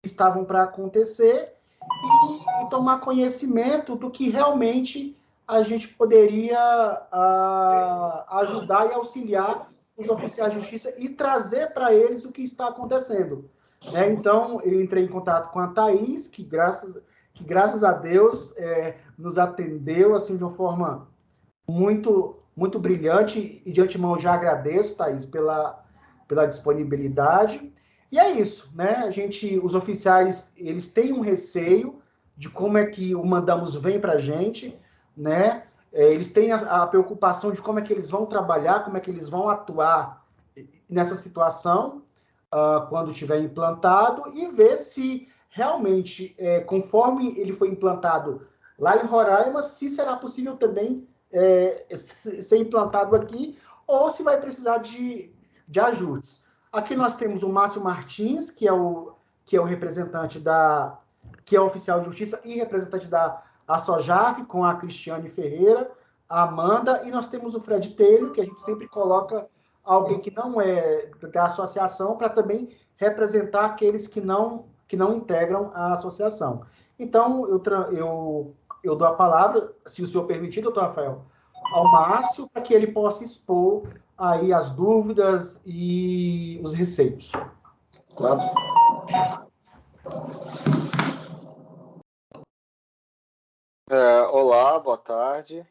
estavam para acontecer e tomar conhecimento do que realmente a gente poderia ajudar e auxiliar os oficiais de justiça e trazer para eles o que está acontecendo. Né? Então, eu entrei em contato com a Thaís, que graças a Deus nos atendeu assim, de uma forma muito brilhante, e de antemão já agradeço, Thaís, pela disponibilidade. E é isso, né? Os oficiais, eles têm um receio de como é que o mandamos vem para a gente, né? Eles têm a preocupação de como é que eles vão trabalhar, como é que eles vão atuar nessa situação, quando tiver implantado, e ver se realmente, conforme ele foi implantado lá em Roraima, se será possível também ser implantado aqui, ou se vai precisar de ajustes. Aqui nós temos o Márcio Martins, que é o representante que é oficial de justiça e representante da ASOJAF, com a Cristiane Ferreira, a Amanda, e nós temos o Fred Taylor, que a gente sempre coloca alguém que não é da associação, para também representar aqueles que não integram a associação. Então, eu dou a palavra, se o senhor permitir, doutor Rafael, ao Márcio, para que ele possa expor aí as dúvidas e os receios. Claro. Olá, boa tarde.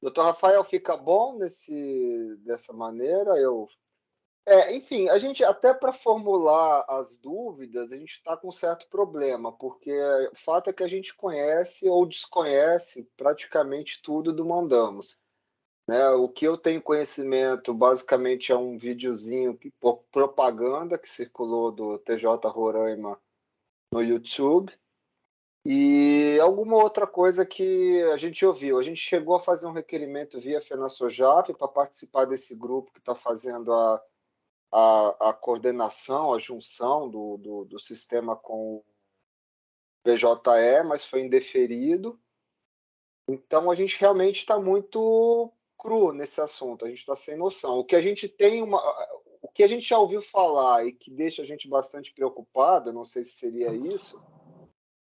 Doutor Rafael, fica bom dessa maneira? Enfim, a gente, até para formular as dúvidas, a gente está com um certo problema, porque o fato é que a gente conhece ou desconhece praticamente tudo do Mandamos. Né? O que eu tenho conhecimento, basicamente, é um videozinho, propaganda que circulou do TJ Roraima no YouTube, e alguma outra coisa que a gente ouviu. A gente chegou a fazer um requerimento via FenaSOJAF para participar desse grupo que está fazendo a coordenação, a junção do sistema com o PJE, mas foi indeferido. Então, a gente realmente está muito cru nesse assunto, a gente está sem noção. O que a gente já ouviu falar e que deixa a gente bastante preocupado, não sei se seria isso,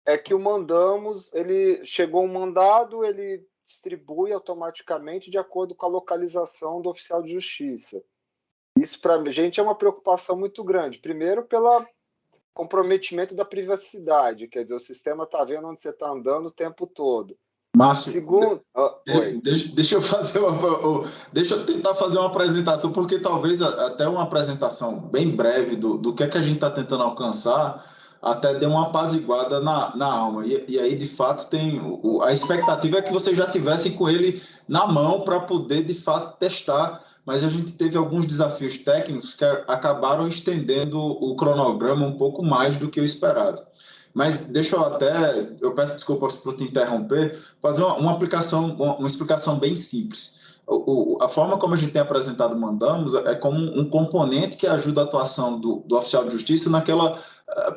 é que o Mandamos, chegou um mandado, ele distribui automaticamente de acordo com a localização do oficial de justiça. Isso para a gente é uma preocupação muito grande. Primeiro, pelo comprometimento da privacidade, quer dizer, o sistema está vendo onde você está andando o tempo todo. Márcio, Segundo, deixa eu tentar fazer uma apresentação, porque talvez até uma apresentação bem breve do que é que a gente está tentando alcançar, até dê uma apaziguada na alma. E aí, de fato, a expectativa é que vocês já tivessem com ele na mão para poder, de fato, testar. Mas a gente teve alguns desafios técnicos que acabaram estendendo o cronograma um pouco mais do que o esperado. Mas deixa eu peço desculpas por te interromper, fazer uma explicação bem simples. A forma como a gente tem apresentado o Mandamos é como um componente que ajuda a atuação do oficial de justiça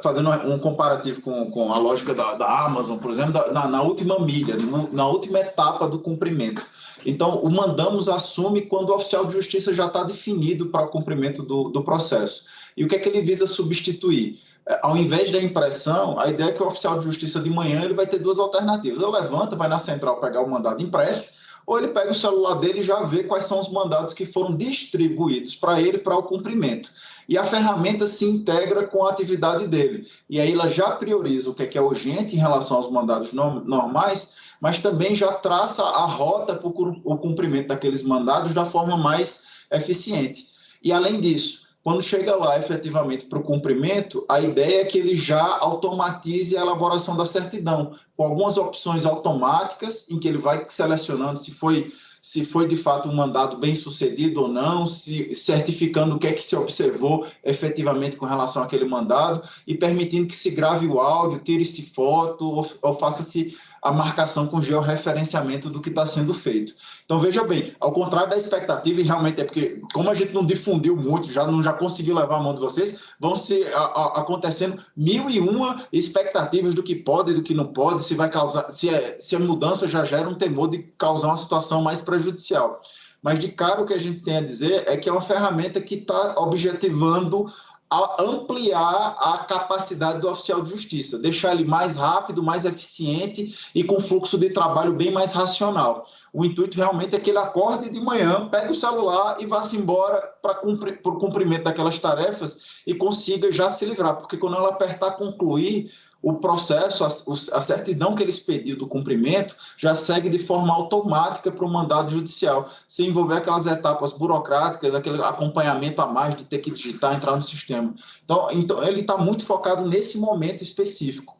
fazendo um comparativo com a lógica da Amazon, por exemplo, na última milha, na última etapa do cumprimento. Então, o Mandamos assume quando o oficial de justiça já está definido para o cumprimento do processo. E o que é que ele visa substituir? Ao invés da impressão, a ideia é que o oficial de justiça de manhã ele vai ter duas alternativas. Ele levanta, vai na central pegar o mandado impresso, ou ele pega o celular dele e já vê quais são os mandados que foram distribuídos para ele para o cumprimento. E a ferramenta se integra com a atividade dele. E aí ela já prioriza o que é urgente em relação aos mandados normais, mas também já traça a rota para o cumprimento daqueles mandados da forma mais eficiente. E, além disso, quando chega lá efetivamente para o cumprimento, a ideia é que ele já automatize a elaboração da certidão, com algumas opções automáticas, em que ele vai selecionando se foi de fato um mandado bem sucedido ou não, certificando o que é que se observou efetivamente com relação àquele mandado, e permitindo que se grave o áudio, tire-se foto ou faça-se a marcação com georreferenciamento do que está sendo feito. Então, veja bem, ao contrário da expectativa, e realmente é porque, como a gente não difundiu muito, já conseguiu levar a mão de vocês, vão se acontecendo 1001 expectativas do que pode e do que não pode, se vai causar, se a mudança já gera um temor de causar uma situação mais prejudicial. Mas, de cara, o que a gente tem a dizer é que é uma ferramenta que está objetivando ampliar a capacidade do oficial de justiça, deixar ele mais rápido, mais eficiente e com fluxo de trabalho bem mais racional. O intuito realmente é que ele acorde de manhã, pegue o celular e vá-se embora para o cumprimento daquelas tarefas e consiga já se livrar, porque quando ela apertar concluir, o processo, a certidão que ele expediu do cumprimento já segue de forma automática para o mandado judicial, sem envolver aquelas etapas burocráticas, aquele acompanhamento a mais de ter que digitar, entrar no sistema. Então ele está muito focado nesse momento específico.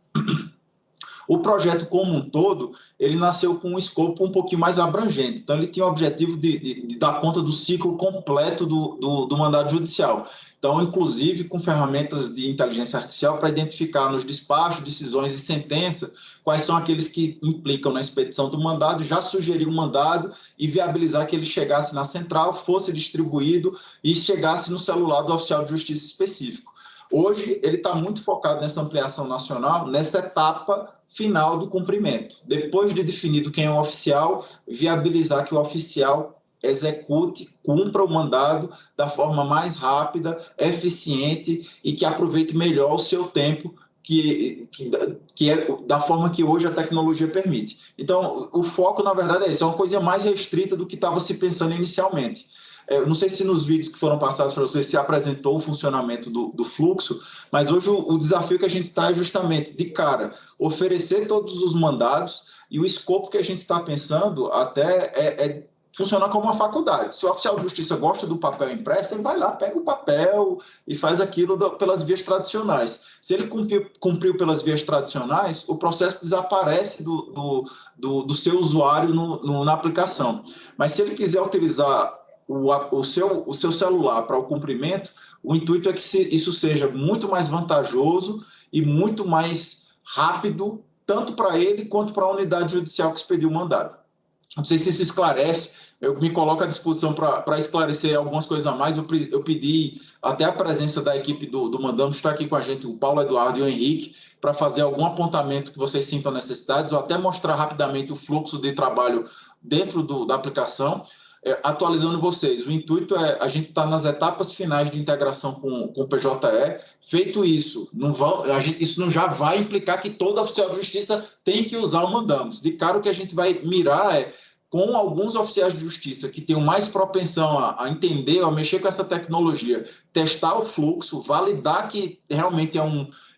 O projeto como um todo, ele nasceu com um escopo um pouquinho mais abrangente. Então, ele tinha o objetivo de dar conta do ciclo completo do mandado judicial. Então, inclusive, com ferramentas de inteligência artificial para identificar nos despachos, decisões e sentença quais são aqueles que implicam na expedição do mandado, já sugerir um mandado e viabilizar que ele chegasse na central, fosse distribuído e chegasse no celular do oficial de justiça específico. Hoje, ele está muito focado nessa ampliação nacional, nessa etapa final do cumprimento. Depois de definido quem é o oficial, viabilizar que o oficial execute, cumpra o mandado da forma mais rápida, eficiente e que aproveite melhor o seu tempo, que é da forma que hoje a tecnologia permite. Então, o foco, na verdade, é esse, é uma coisa mais restrita do que estava se pensando inicialmente. Não sei se nos vídeos que foram passados para vocês se apresentou o funcionamento do fluxo, mas hoje o desafio que a gente está é justamente, de cara, oferecer todos os mandados e o escopo que a gente está pensando até é funcionar como uma faculdade. Se o oficial de justiça gosta do papel impresso, ele vai lá, pega o papel e faz aquilo pelas vias tradicionais. Se ele cumpriu pelas vias tradicionais, o processo desaparece do seu usuário na aplicação. Mas se ele quiser utilizar o seu celular para o cumprimento, o intuito é que isso seja muito mais vantajoso e muito mais rápido, tanto para ele quanto para a unidade judicial que expediu o mandado. Não sei se isso esclarece, eu me coloco à disposição para esclarecer algumas coisas a mais. Eu pedi até a presença da equipe do Mandamos, está aqui com a gente o Paulo Eduardo e o Henrique, para fazer algum apontamento que vocês sintam necessidades, ou até mostrar rapidamente o fluxo de trabalho dentro da aplicação. Atualizando vocês, o intuito é a gente estar nas etapas finais de integração com o PJE. Feito isso, isso não já vai implicar que todo oficial de justiça tem que usar o Mandamos. De cara, o que a gente vai mirar com alguns oficiais de justiça que tenham mais propensão a entender, a mexer com essa tecnologia, testar o fluxo, validar que realmente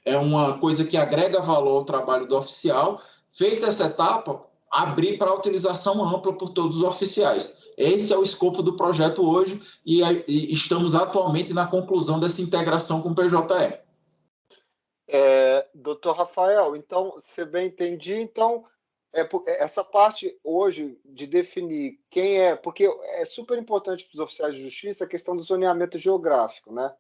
é uma coisa que agrega valor ao trabalho do oficial. Feita essa etapa, abrir para a utilização ampla por todos os oficiais. Esse é o escopo do projeto hoje e estamos atualmente na conclusão dessa integração com o PJE. Doutor Rafael, então, se bem entendi, então, essa parte hoje de definir quem é, porque é super importante para os oficiais de justiça a questão do zoneamento geográfico, né?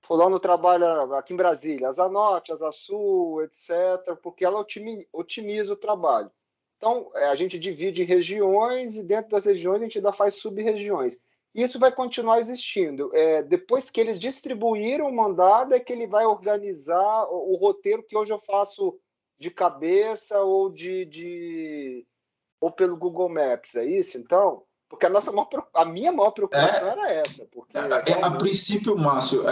Fulano trabalha aqui em Brasília, Asa Norte, Asa Sul, etc., porque ela otimiza o trabalho. Então, a gente divide regiões e dentro das regiões a gente ainda faz sub-regiões. Isso vai continuar existindo. Depois que eles distribuíram o mandado, é que ele vai organizar o roteiro que hoje eu faço de cabeça ou ou pelo Google Maps, é isso? Então, porque a minha maior preocupação era essa. Porque a princípio, Márcio,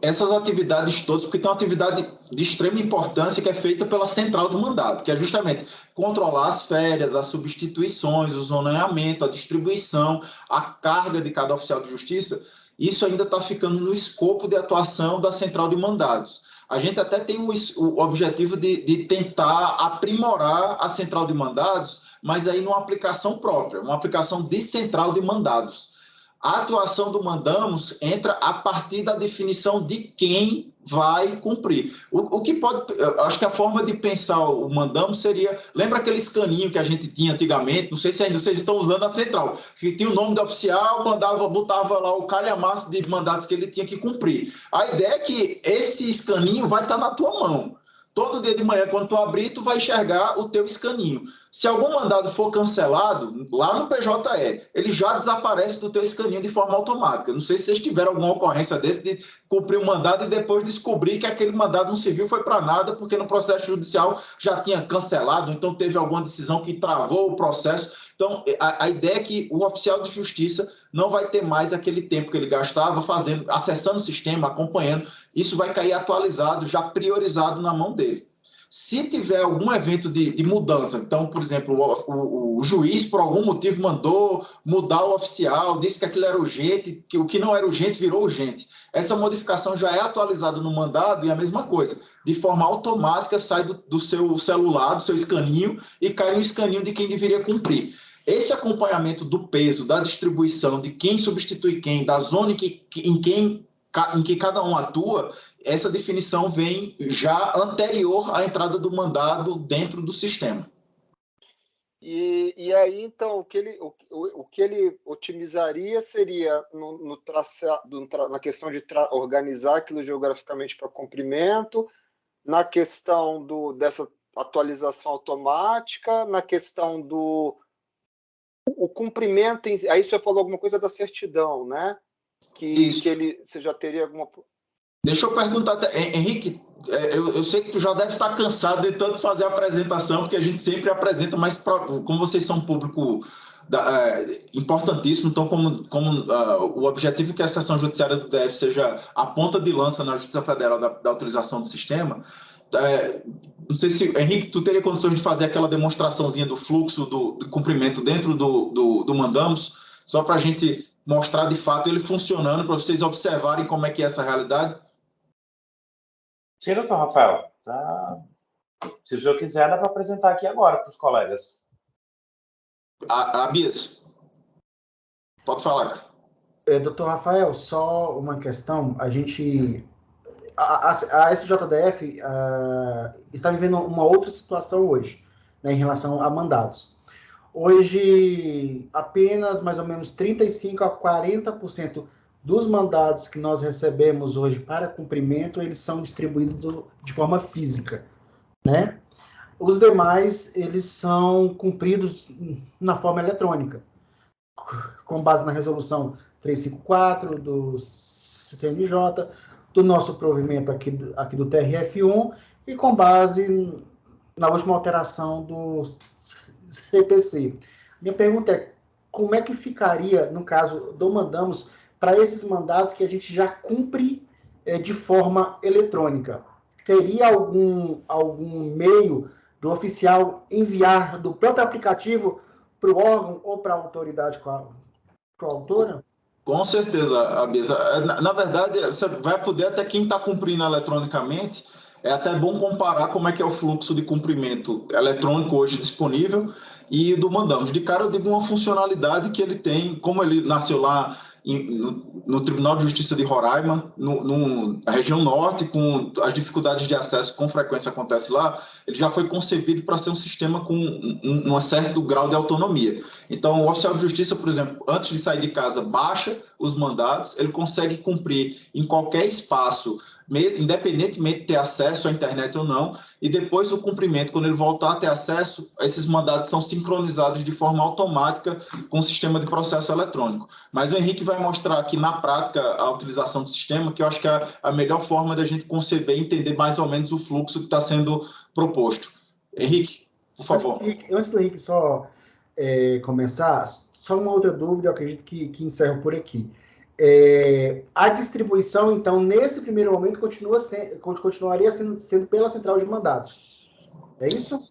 essas atividades todas, porque tem uma atividade de extrema importância que é feita pela central do mandato, que é justamente controlar as férias, as substituições, o zoneamento, a distribuição, a carga de cada oficial de justiça. Isso ainda está ficando no escopo de atuação da central de mandados. A gente até tem o objetivo de tentar aprimorar a central de mandados, mas aí numa aplicação própria, uma aplicação de central de mandados. A atuação do Mandamos entra a partir da definição de quem vai cumprir. O que pode... Acho que a forma de pensar o Mandamos seria... Lembra aquele escaninho que a gente tinha antigamente? Não sei se ainda vocês estão usando a central. Que tinha o nome do oficial, botava lá o calhamaço de mandados que ele tinha que cumprir. A ideia é que esse escaninho vai estar na tua mão. Todo dia de manhã, quando tu abrir, tu vai enxergar o teu escaninho. Se algum mandado for cancelado, lá no PJE, ele já desaparece do teu escaninho de forma automática. Não sei se vocês tiveram alguma ocorrência desse de cumprir um mandado e depois descobrir que aquele mandado não serviu, foi para nada, porque no processo judicial já tinha cancelado, então teve alguma decisão que travou o processo. Então, a ideia é que o oficial de justiça não vai ter mais aquele tempo que ele gastava acessando o sistema, acompanhando. Isso vai cair atualizado, já priorizado na mão dele. Se tiver algum evento de mudança, então, por exemplo, o juiz, por algum motivo, mandou mudar o oficial, disse que aquilo era urgente, que o que não era urgente virou urgente. Essa modificação já é atualizada no mandado e a mesma coisa. De forma automática, sai do seu celular, do seu escaninho, e cai no escaninho de quem deveria cumprir. Esse acompanhamento do peso, da distribuição, de quem substitui quem, da zona em que cada um atua, essa definição vem já anterior à entrada do mandado dentro do sistema. E aí, então, o que ele otimizaria seria na questão de organizar aquilo geograficamente para cumprimento, na questão dessa atualização automática, na questão do cumprimento. Aí você falou alguma coisa da certidão, né? Você já teria alguma... Deixa eu perguntar, Henrique, eu sei que tu já deve estar cansado de tanto fazer a apresentação, porque a gente sempre apresenta, mas como vocês são um público importantíssimo, então como o objetivo é que a seção judiciária do DF seja a ponta de lança na Justiça Federal da utilização do sistema, não sei se, Henrique, tu teria condições de fazer aquela demonstraçãozinha do fluxo do cumprimento dentro do mandamos, só para a gente mostrar de fato ele funcionando, para vocês observarem como é que é essa realidade? Sim, doutor Rafael. Se o senhor quiser, dá para apresentar aqui agora para os colegas. Bias, pode falar. Doutor Rafael, só uma questão. A SJDF está vivendo uma outra situação hoje, né, em relação a mandados. Hoje, apenas mais ou menos 35% a 40% dos mandados que nós recebemos hoje para cumprimento, eles são distribuídos de forma física, né? Os demais, eles são cumpridos na forma eletrônica, com base na resolução 354 do CNJ, do nosso provimento aqui do TRF1, e com base na última alteração do CPC. Minha pergunta é, como é que ficaria, no caso do mandamos, para esses mandados que a gente já cumpre de forma eletrônica? Teria algum meio do oficial enviar do próprio aplicativo para o órgão ou para a autoridade coautora? Com certeza, Abisa. Na verdade, você vai poder, até quem está cumprindo eletronicamente, é até bom comparar como é que é o fluxo de cumprimento eletrônico hoje disponível e do mandamos. De cara, eu digo uma funcionalidade que ele tem, como ele nasceu lá no Tribunal de Justiça de Roraima, na região norte, com as dificuldades de acesso que com frequência acontece lá, ele já foi concebido para ser um sistema com um certo grau de autonomia. Então, o oficial de justiça, por exemplo, antes de sair de casa, baixa os mandados, ele consegue cumprir em qualquer espaço, independentemente de ter acesso à internet ou não, e depois do cumprimento, quando ele voltar a ter acesso, esses mandados são sincronizados de forma automática com o sistema de processo eletrônico. Mas o Henrique vai mostrar aqui na prática a utilização do sistema, que eu acho que é a melhor forma da gente conceber e entender mais ou menos o fluxo que está sendo proposto. Henrique, por favor. Antes do Henrique só começar, só uma outra dúvida, eu acredito que encerro por aqui. A distribuição, então, nesse primeiro momento, continuaria sendo pela central de mandados. É isso?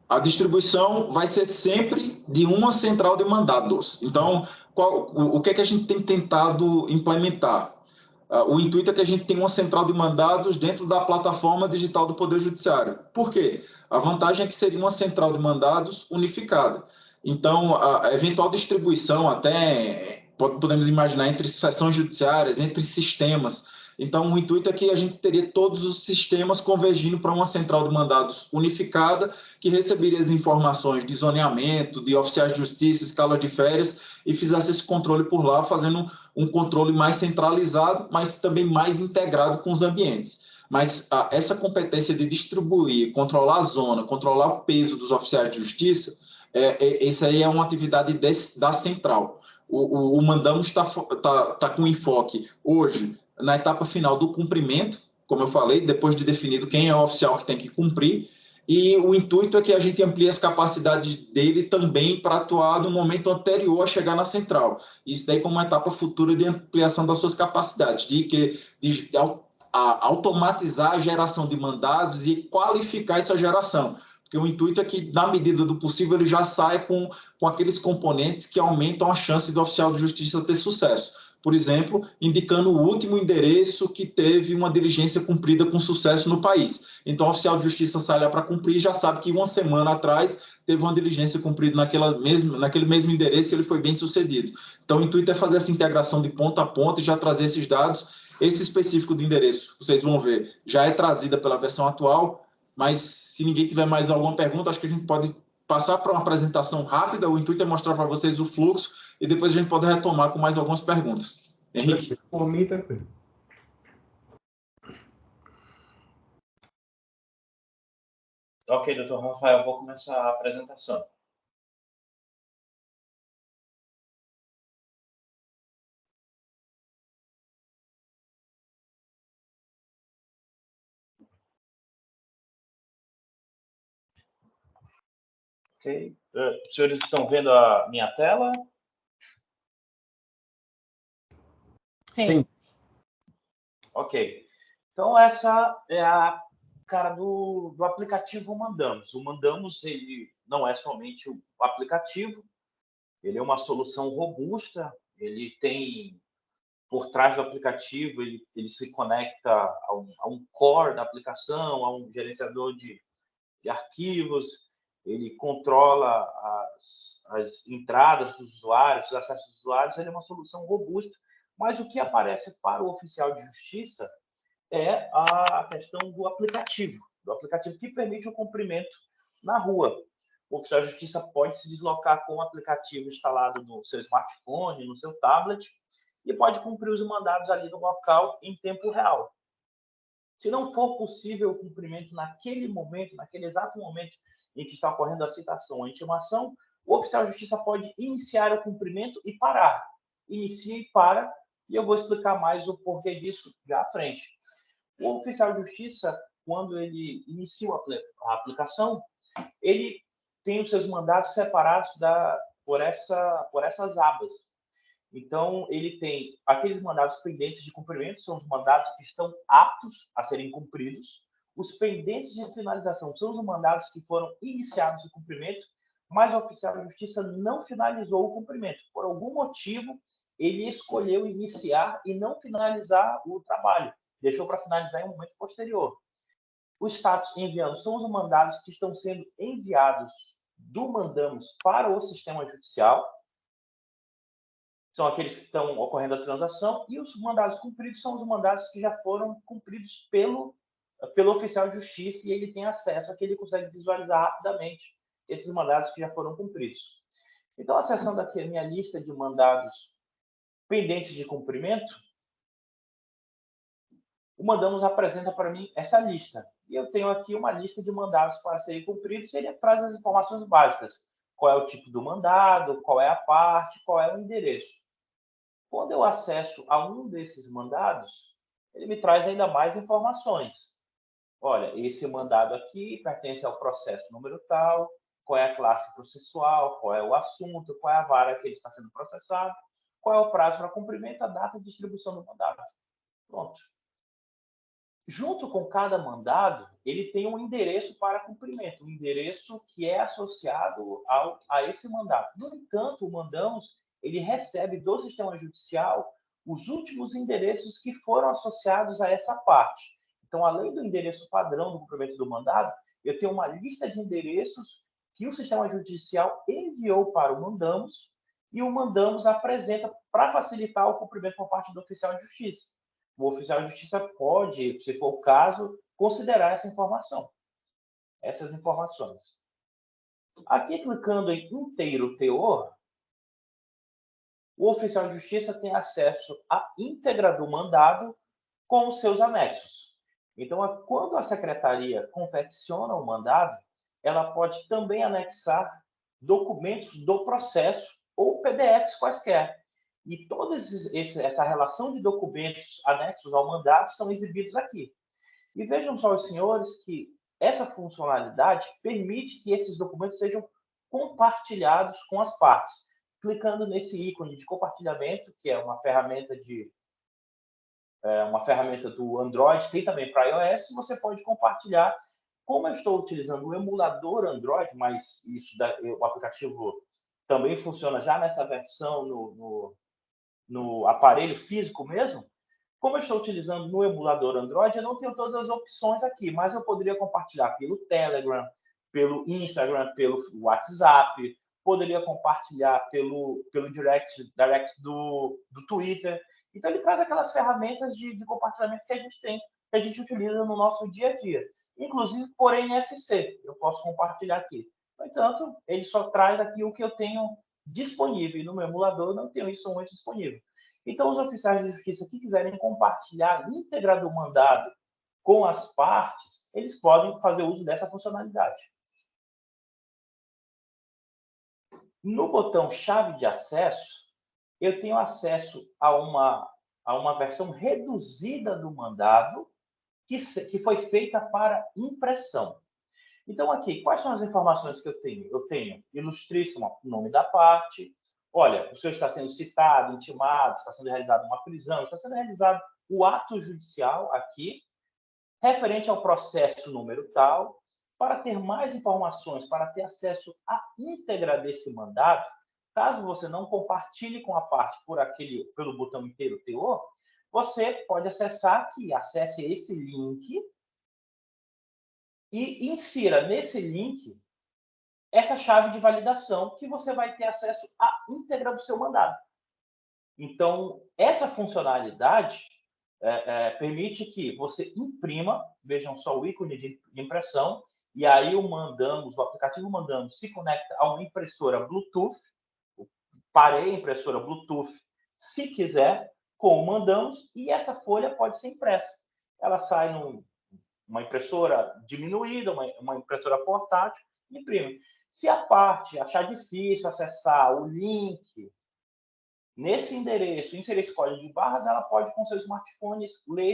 A distribuição vai ser sempre de uma central de mandados. Então, o que é que a gente tem tentado implementar? O intuito é que a gente tenha uma central de mandados dentro da plataforma digital do Poder Judiciário. Por quê? A vantagem é que seria uma central de mandados unificada. Então, a eventual distribuição até podemos imaginar entre seções judiciárias, entre sistemas. Então, o intuito é que a gente teria todos os sistemas convergindo para uma central de mandados unificada, que receberia as informações de zoneamento, de oficiais de justiça, escalas de férias, e fizesse esse controle por lá, fazendo um controle mais centralizado, mas também mais integrado com os ambientes. Mas essa competência de distribuir, controlar a zona, controlar o peso dos oficiais de justiça, essa aí é uma atividade da central. O mandamos está com enfoque hoje na etapa final do cumprimento, como eu falei, depois de definido quem é o oficial que tem que cumprir, e o intuito é que a gente amplie as capacidades dele também para atuar no momento anterior a chegar na central. Isso daí como uma etapa futura de ampliação das suas capacidades, de automatizar a geração de mandados e qualificar essa geração. Porque o intuito é que, na medida do possível, ele já saia com aqueles componentes que aumentam a chance do oficial de justiça ter sucesso. Por exemplo, indicando o último endereço que teve uma diligência cumprida com sucesso no país. Então, o oficial de justiça sai lá para cumprir e já sabe que uma semana atrás teve uma diligência cumprida naquele mesmo endereço e ele foi bem sucedido. Então, o intuito é fazer essa integração de ponta a ponta e já trazer esses dados. Esse específico de endereço, vocês vão ver, já é trazida pela versão atual, mas se ninguém tiver mais alguma pergunta, acho que a gente pode passar para uma apresentação rápida. O intuito é mostrar para vocês o fluxo e depois a gente pode retomar com mais algumas perguntas. Henrique? Por mim, tranquilo. Ok, doutor Rafael, vou começar a apresentação. Ok. Os senhores estão vendo a minha tela? Sim. Ok. Então, essa é a cara do aplicativo Mandamos. O Mandamos, ele não é somente o aplicativo, ele é uma solução robusta, ele tem, por trás do aplicativo, ele se conecta a um core da aplicação, a um gerenciador de arquivos, ele controla as entradas dos usuários, os acessos dos usuários, ele é uma solução robusta, mas o que aparece para o oficial de justiça é a questão do aplicativo que permite o cumprimento na rua. O oficial de justiça pode se deslocar com o aplicativo instalado no seu smartphone, no seu tablet, e pode cumprir os mandados ali no local em tempo real. Se não for possível o cumprimento naquele momento, naquele exato momento em que está ocorrendo a citação ou a intimação, o oficial de justiça pode iniciar o cumprimento e parar. Inicia e para, e eu vou explicar mais o porquê disso já à frente. O oficial de justiça, quando ele inicia a aplicação, ele tem os seus mandatos separados por essas abas. Então, ele tem aqueles mandados pendentes de cumprimento, são os mandados que estão aptos a serem cumpridos. Os pendentes de finalização são os mandados que foram iniciados de cumprimento, mas o oficial de justiça não finalizou o cumprimento. Por algum motivo, ele escolheu iniciar e não finalizar o trabalho. Deixou para finalizar em um momento posterior. O status enviando são os mandados que estão sendo enviados do Mandamos para o sistema judicial. São aqueles que estão ocorrendo a transação, e os mandados cumpridos são os mandados que já foram cumpridos pelo oficial de justiça, e ele tem acesso a que ele consegue visualizar rapidamente esses mandados que já foram cumpridos. Então, acessando aqui a minha lista de mandados pendentes de cumprimento, o Mandamos apresenta para mim essa lista. E eu tenho aqui uma lista de mandados para serem cumpridos, e ele traz as informações básicas. Qual é o tipo do mandado, qual é a parte, qual é o endereço. Quando eu acesso a um desses mandados, ele me traz ainda mais informações. Olha, esse mandado aqui pertence ao processo número tal, qual é a classe processual, qual é o assunto, qual é a vara que ele está sendo processado, qual é o prazo para cumprimento, a data de distribuição do mandado. Pronto. Junto com cada mandado, ele tem um endereço para cumprimento, um endereço que é associado a esse mandado. No entanto, o Mandamos ele recebe do sistema judicial os últimos endereços que foram associados a essa parte. Então, além do endereço padrão do cumprimento do mandado, eu tenho uma lista de endereços que o sistema judicial enviou para o Mandamos, e o Mandamos apresenta para facilitar o cumprimento por parte do oficial de justiça. O oficial de justiça pode, se for o caso, considerar essas informações. Aqui, clicando em inteiro teor, o oficial de justiça tem acesso à íntegra do mandado com os seus anexos. Então, quando a secretaria confecciona o mandado, ela pode também anexar documentos do processo ou PDFs quaisquer. E toda essa relação de documentos anexos ao mandado são exibidos aqui. E vejam só, os senhores, que essa funcionalidade permite que esses documentos sejam compartilhados com as partes. Clicando nesse ícone de compartilhamento, que é uma ferramenta do Android, tem também para iOS, você pode compartilhar. Como eu estou utilizando o emulador Android, mas o aplicativo também funciona já nessa versão no aparelho físico mesmo, como eu estou utilizando no emulador Android, eu não tenho todas as opções aqui, mas eu poderia compartilhar pelo Telegram, pelo Instagram, pelo WhatsApp, poderia compartilhar pelo direct do Twitter. Então, ele traz aquelas ferramentas de compartilhamento que a gente tem, que a gente utiliza no nosso dia a dia. Inclusive por NFC, eu posso compartilhar aqui. No entanto, ele só traz aqui o que eu tenho disponível. E no meu emulador, eu não tenho isso muito disponível. Então, os oficiais de justiça que quiserem compartilhar a íntegra do mandado com as partes, eles podem fazer uso dessa funcionalidade. No botão chave de acesso, eu tenho acesso a uma versão reduzida do mandado que foi feita para impressão. Então, aqui, quais são as informações que eu tenho? Eu tenho ilustríssimo o nome da parte. Olha, o senhor está sendo citado, intimado, está sendo realizada uma prisão, está sendo realizado o ato judicial aqui, referente ao processo número tal. Para ter mais informações, para ter acesso à íntegra desse mandado, caso você não compartilhe com a parte pelo botão inteiro teor, você pode acessar aqui, acesse esse link e insira nesse link essa chave de validação que você vai ter acesso à íntegra do seu mandado. Então, essa funcionalidade permite que você imprima, vejam só o ícone de impressão, e aí o aplicativo Mandamos se conecta a uma impressora Bluetooth, parei a impressora Bluetooth, se quiser, com o Mandamos, e essa folha pode ser impressa. Ela sai numa impressora diminuída, uma impressora portátil, e imprime. Se a parte achar difícil acessar o link nesse endereço, inserir esse código de barras, ela pode, com seu smartphone, ler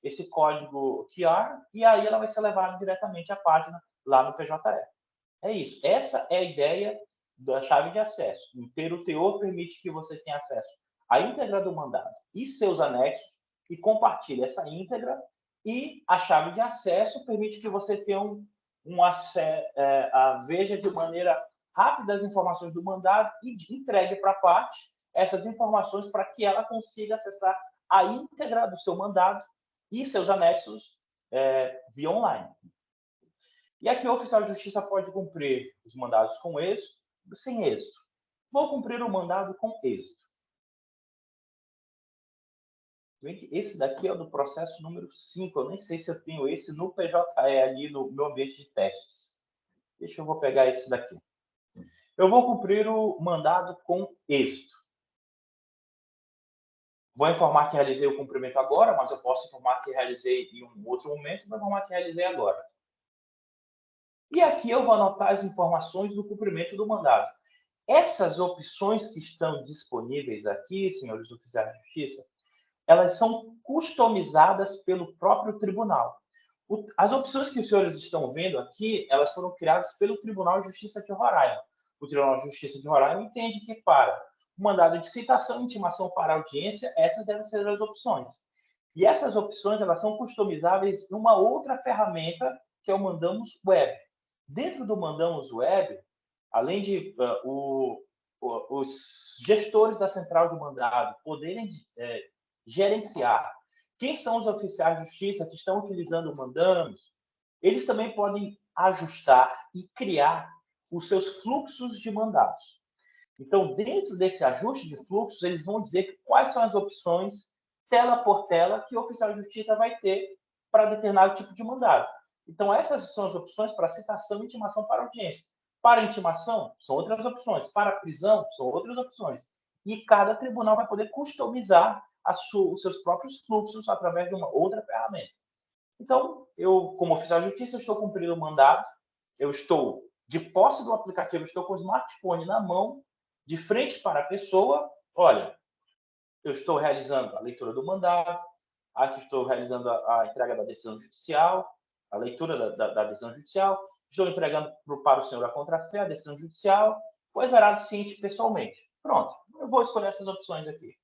esse código QR e aí ela vai ser levada diretamente à página lá no PJE. É isso. Essa é a ideia da chave de acesso. Inteiro teor permite que você tenha acesso à íntegra do mandado e seus anexos e compartilhe essa íntegra, e a chave de acesso permite que você tenha veja de maneira rápida as informações do mandado e entregue para a parte essas informações para que ela consiga acessar a íntegra do seu mandado e seus anexos via online. E aqui o oficial de justiça pode cumprir os mandados com êxito e sem êxito. Vou cumprir o mandado com êxito. Esse daqui é o do processo número 5. Eu nem sei se eu tenho esse no PJE ali no meu ambiente de testes. Vou pegar esse daqui. Eu vou cumprir o mandado com êxito. Vou informar que realizei o cumprimento agora, mas eu posso informar que realizei em um outro momento, vou informar que realizei agora. E aqui eu vou anotar as informações do cumprimento do mandado. Essas opções que estão disponíveis aqui, senhores oficiais de justiça, elas são customizadas pelo próprio tribunal. As opções que os senhores estão vendo aqui, elas foram criadas pelo Tribunal de Justiça de Roraima. O Tribunal de Justiça de Roraima entende que para o mandado de citação e intimação para audiência, essas devem ser as opções. E essas opções, elas são customizáveis numa outra ferramenta, que é o Mandamos Web. Dentro do Mandamos Web, além de os gestores da central de mandado poderem gerenciar quem são os oficiais de justiça que estão utilizando o Mandamos, eles também podem ajustar e criar os seus fluxos de mandados. Então, dentro desse ajuste de fluxos, eles vão dizer quais são as opções, tela por tela, que o oficial de justiça vai ter para determinado tipo de mandado. Então, essas são as opções para citação e intimação para audiência. Para intimação, são outras opções. Para prisão, são outras opções. E cada tribunal vai poder customizar os seus próprios fluxos através de uma outra ferramenta. Então, eu, como oficial de justiça, estou cumprindo o mandado, eu estou de posse do aplicativo, estou com o smartphone na mão, de frente para a pessoa. Olha, eu estou realizando a leitura do mandado, aqui estou realizando a entrega da decisão judicial, a leitura da decisão judicial, estou entregando para o senhor a contrafé, a decisão judicial, foi exarado ciente pessoalmente. Pronto, eu vou escolher essas opções aqui.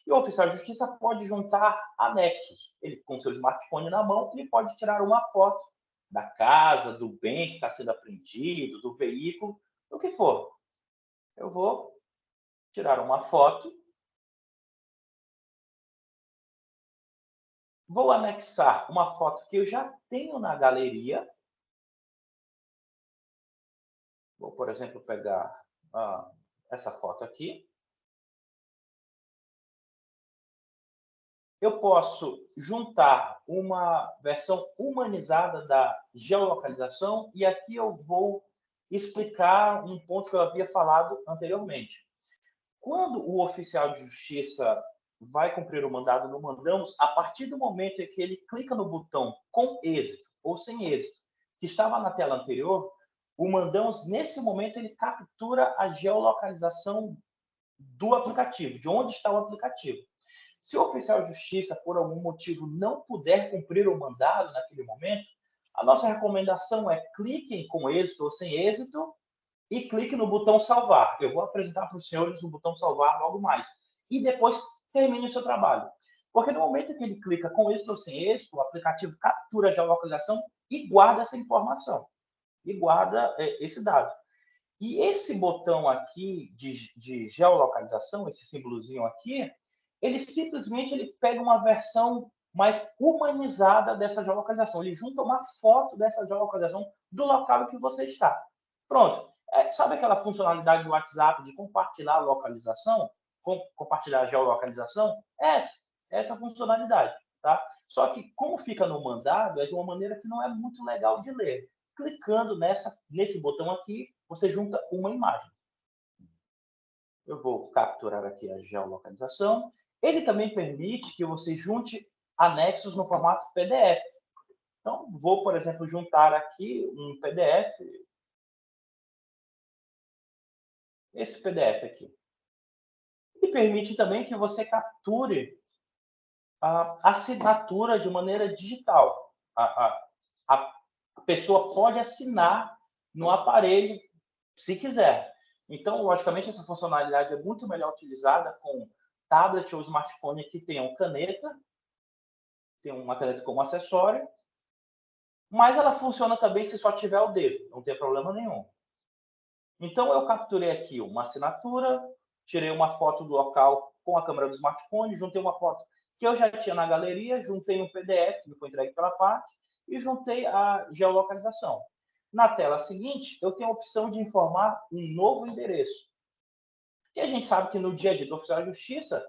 E o oficial de justiça pode juntar anexos. Ele, com seu smartphone na mão, ele pode tirar uma foto da casa, do bem que está sendo apreendido, do veículo, do que for. Eu vou tirar uma foto, vou anexar uma foto que eu já tenho na galeria. Vou, por exemplo, pegar essa foto aqui. Eu posso juntar uma versão humanizada da geolocalização e aqui eu vou explicar um ponto que eu havia falado anteriormente. Quando o oficial de justiça vai cumprir o mandado no mandamos, a partir do momento em que ele clica no botão com êxito ou sem êxito, que estava na tela anterior, o mandamos, nesse momento, ele captura a geolocalização do aplicativo, de onde está o aplicativo. Se o oficial de justiça, por algum motivo, não puder cumprir o mandado naquele momento, a nossa recomendação é cliquem com êxito ou sem êxito e clique no botão salvar. Eu vou apresentar para os senhores o botão salvar logo mais. E depois termine o seu trabalho. Porque no momento que ele clica com êxito ou sem êxito, o aplicativo captura a geolocalização e guarda essa informação. E guarda esse dado. E esse botão aqui de geolocalização, esse símbolozinho aqui, ele simplesmente pega uma versão mais humanizada dessa geolocalização. Ele junta uma foto dessa geolocalização do local em que você está. Pronto. Sabe aquela funcionalidade do WhatsApp de compartilhar a localização? Compartilhar a geolocalização? Essa funcionalidade. Tá? Só que, como fica no mandado, é de uma maneira que não é muito legal de ler. Clicando nesse botão aqui, você junta uma imagem. Eu vou capturar aqui a geolocalização. Ele também permite que você junte anexos no formato PDF. Então, vou, por exemplo, juntar aqui um PDF. Esse PDF aqui. E permite também que você capture a assinatura de maneira digital. A pessoa pode assinar no aparelho, se quiser. Então, logicamente, essa funcionalidade é muito melhor utilizada com tablet ou smartphone que tenham caneta, tem uma caneta como acessório, mas ela funciona também se só tiver o dedo, não tem problema nenhum. Então, eu capturei aqui uma assinatura, tirei uma foto do local com a câmera do smartphone, juntei uma foto que eu já tinha na galeria, juntei um PDF que me foi entregue pela parte e juntei a geolocalização. Na tela seguinte, eu tenho a opção de informar um novo endereço. E a gente sabe que no dia a dia do oficial de justiça,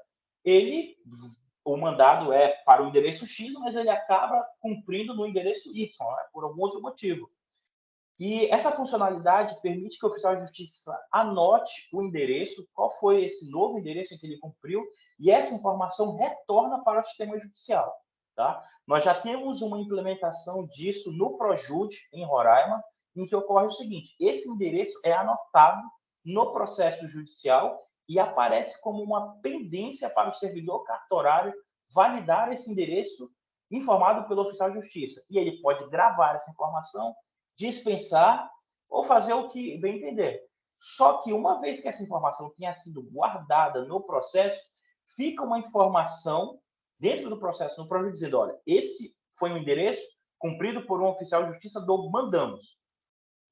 o mandado é para o endereço X, mas ele acaba cumprindo no endereço Y, né, por algum outro motivo. E essa funcionalidade permite que o oficial de justiça anote o endereço, qual foi esse novo endereço em que ele cumpriu, e essa informação retorna para o sistema judicial. Tá? Nós já temos uma implementação disso no Projude, em Roraima, em que ocorre o seguinte: esse endereço é anotado no processo judicial e aparece como uma pendência para o servidor cartorário validar esse endereço informado pelo oficial de justiça. E ele pode gravar essa informação, dispensar ou fazer o que bem entender. Só que uma vez que essa informação tenha sido guardada no processo, fica uma informação dentro do processo no Projude dizendo: olha, esse foi um endereço cumprido por um oficial de justiça do mandamos.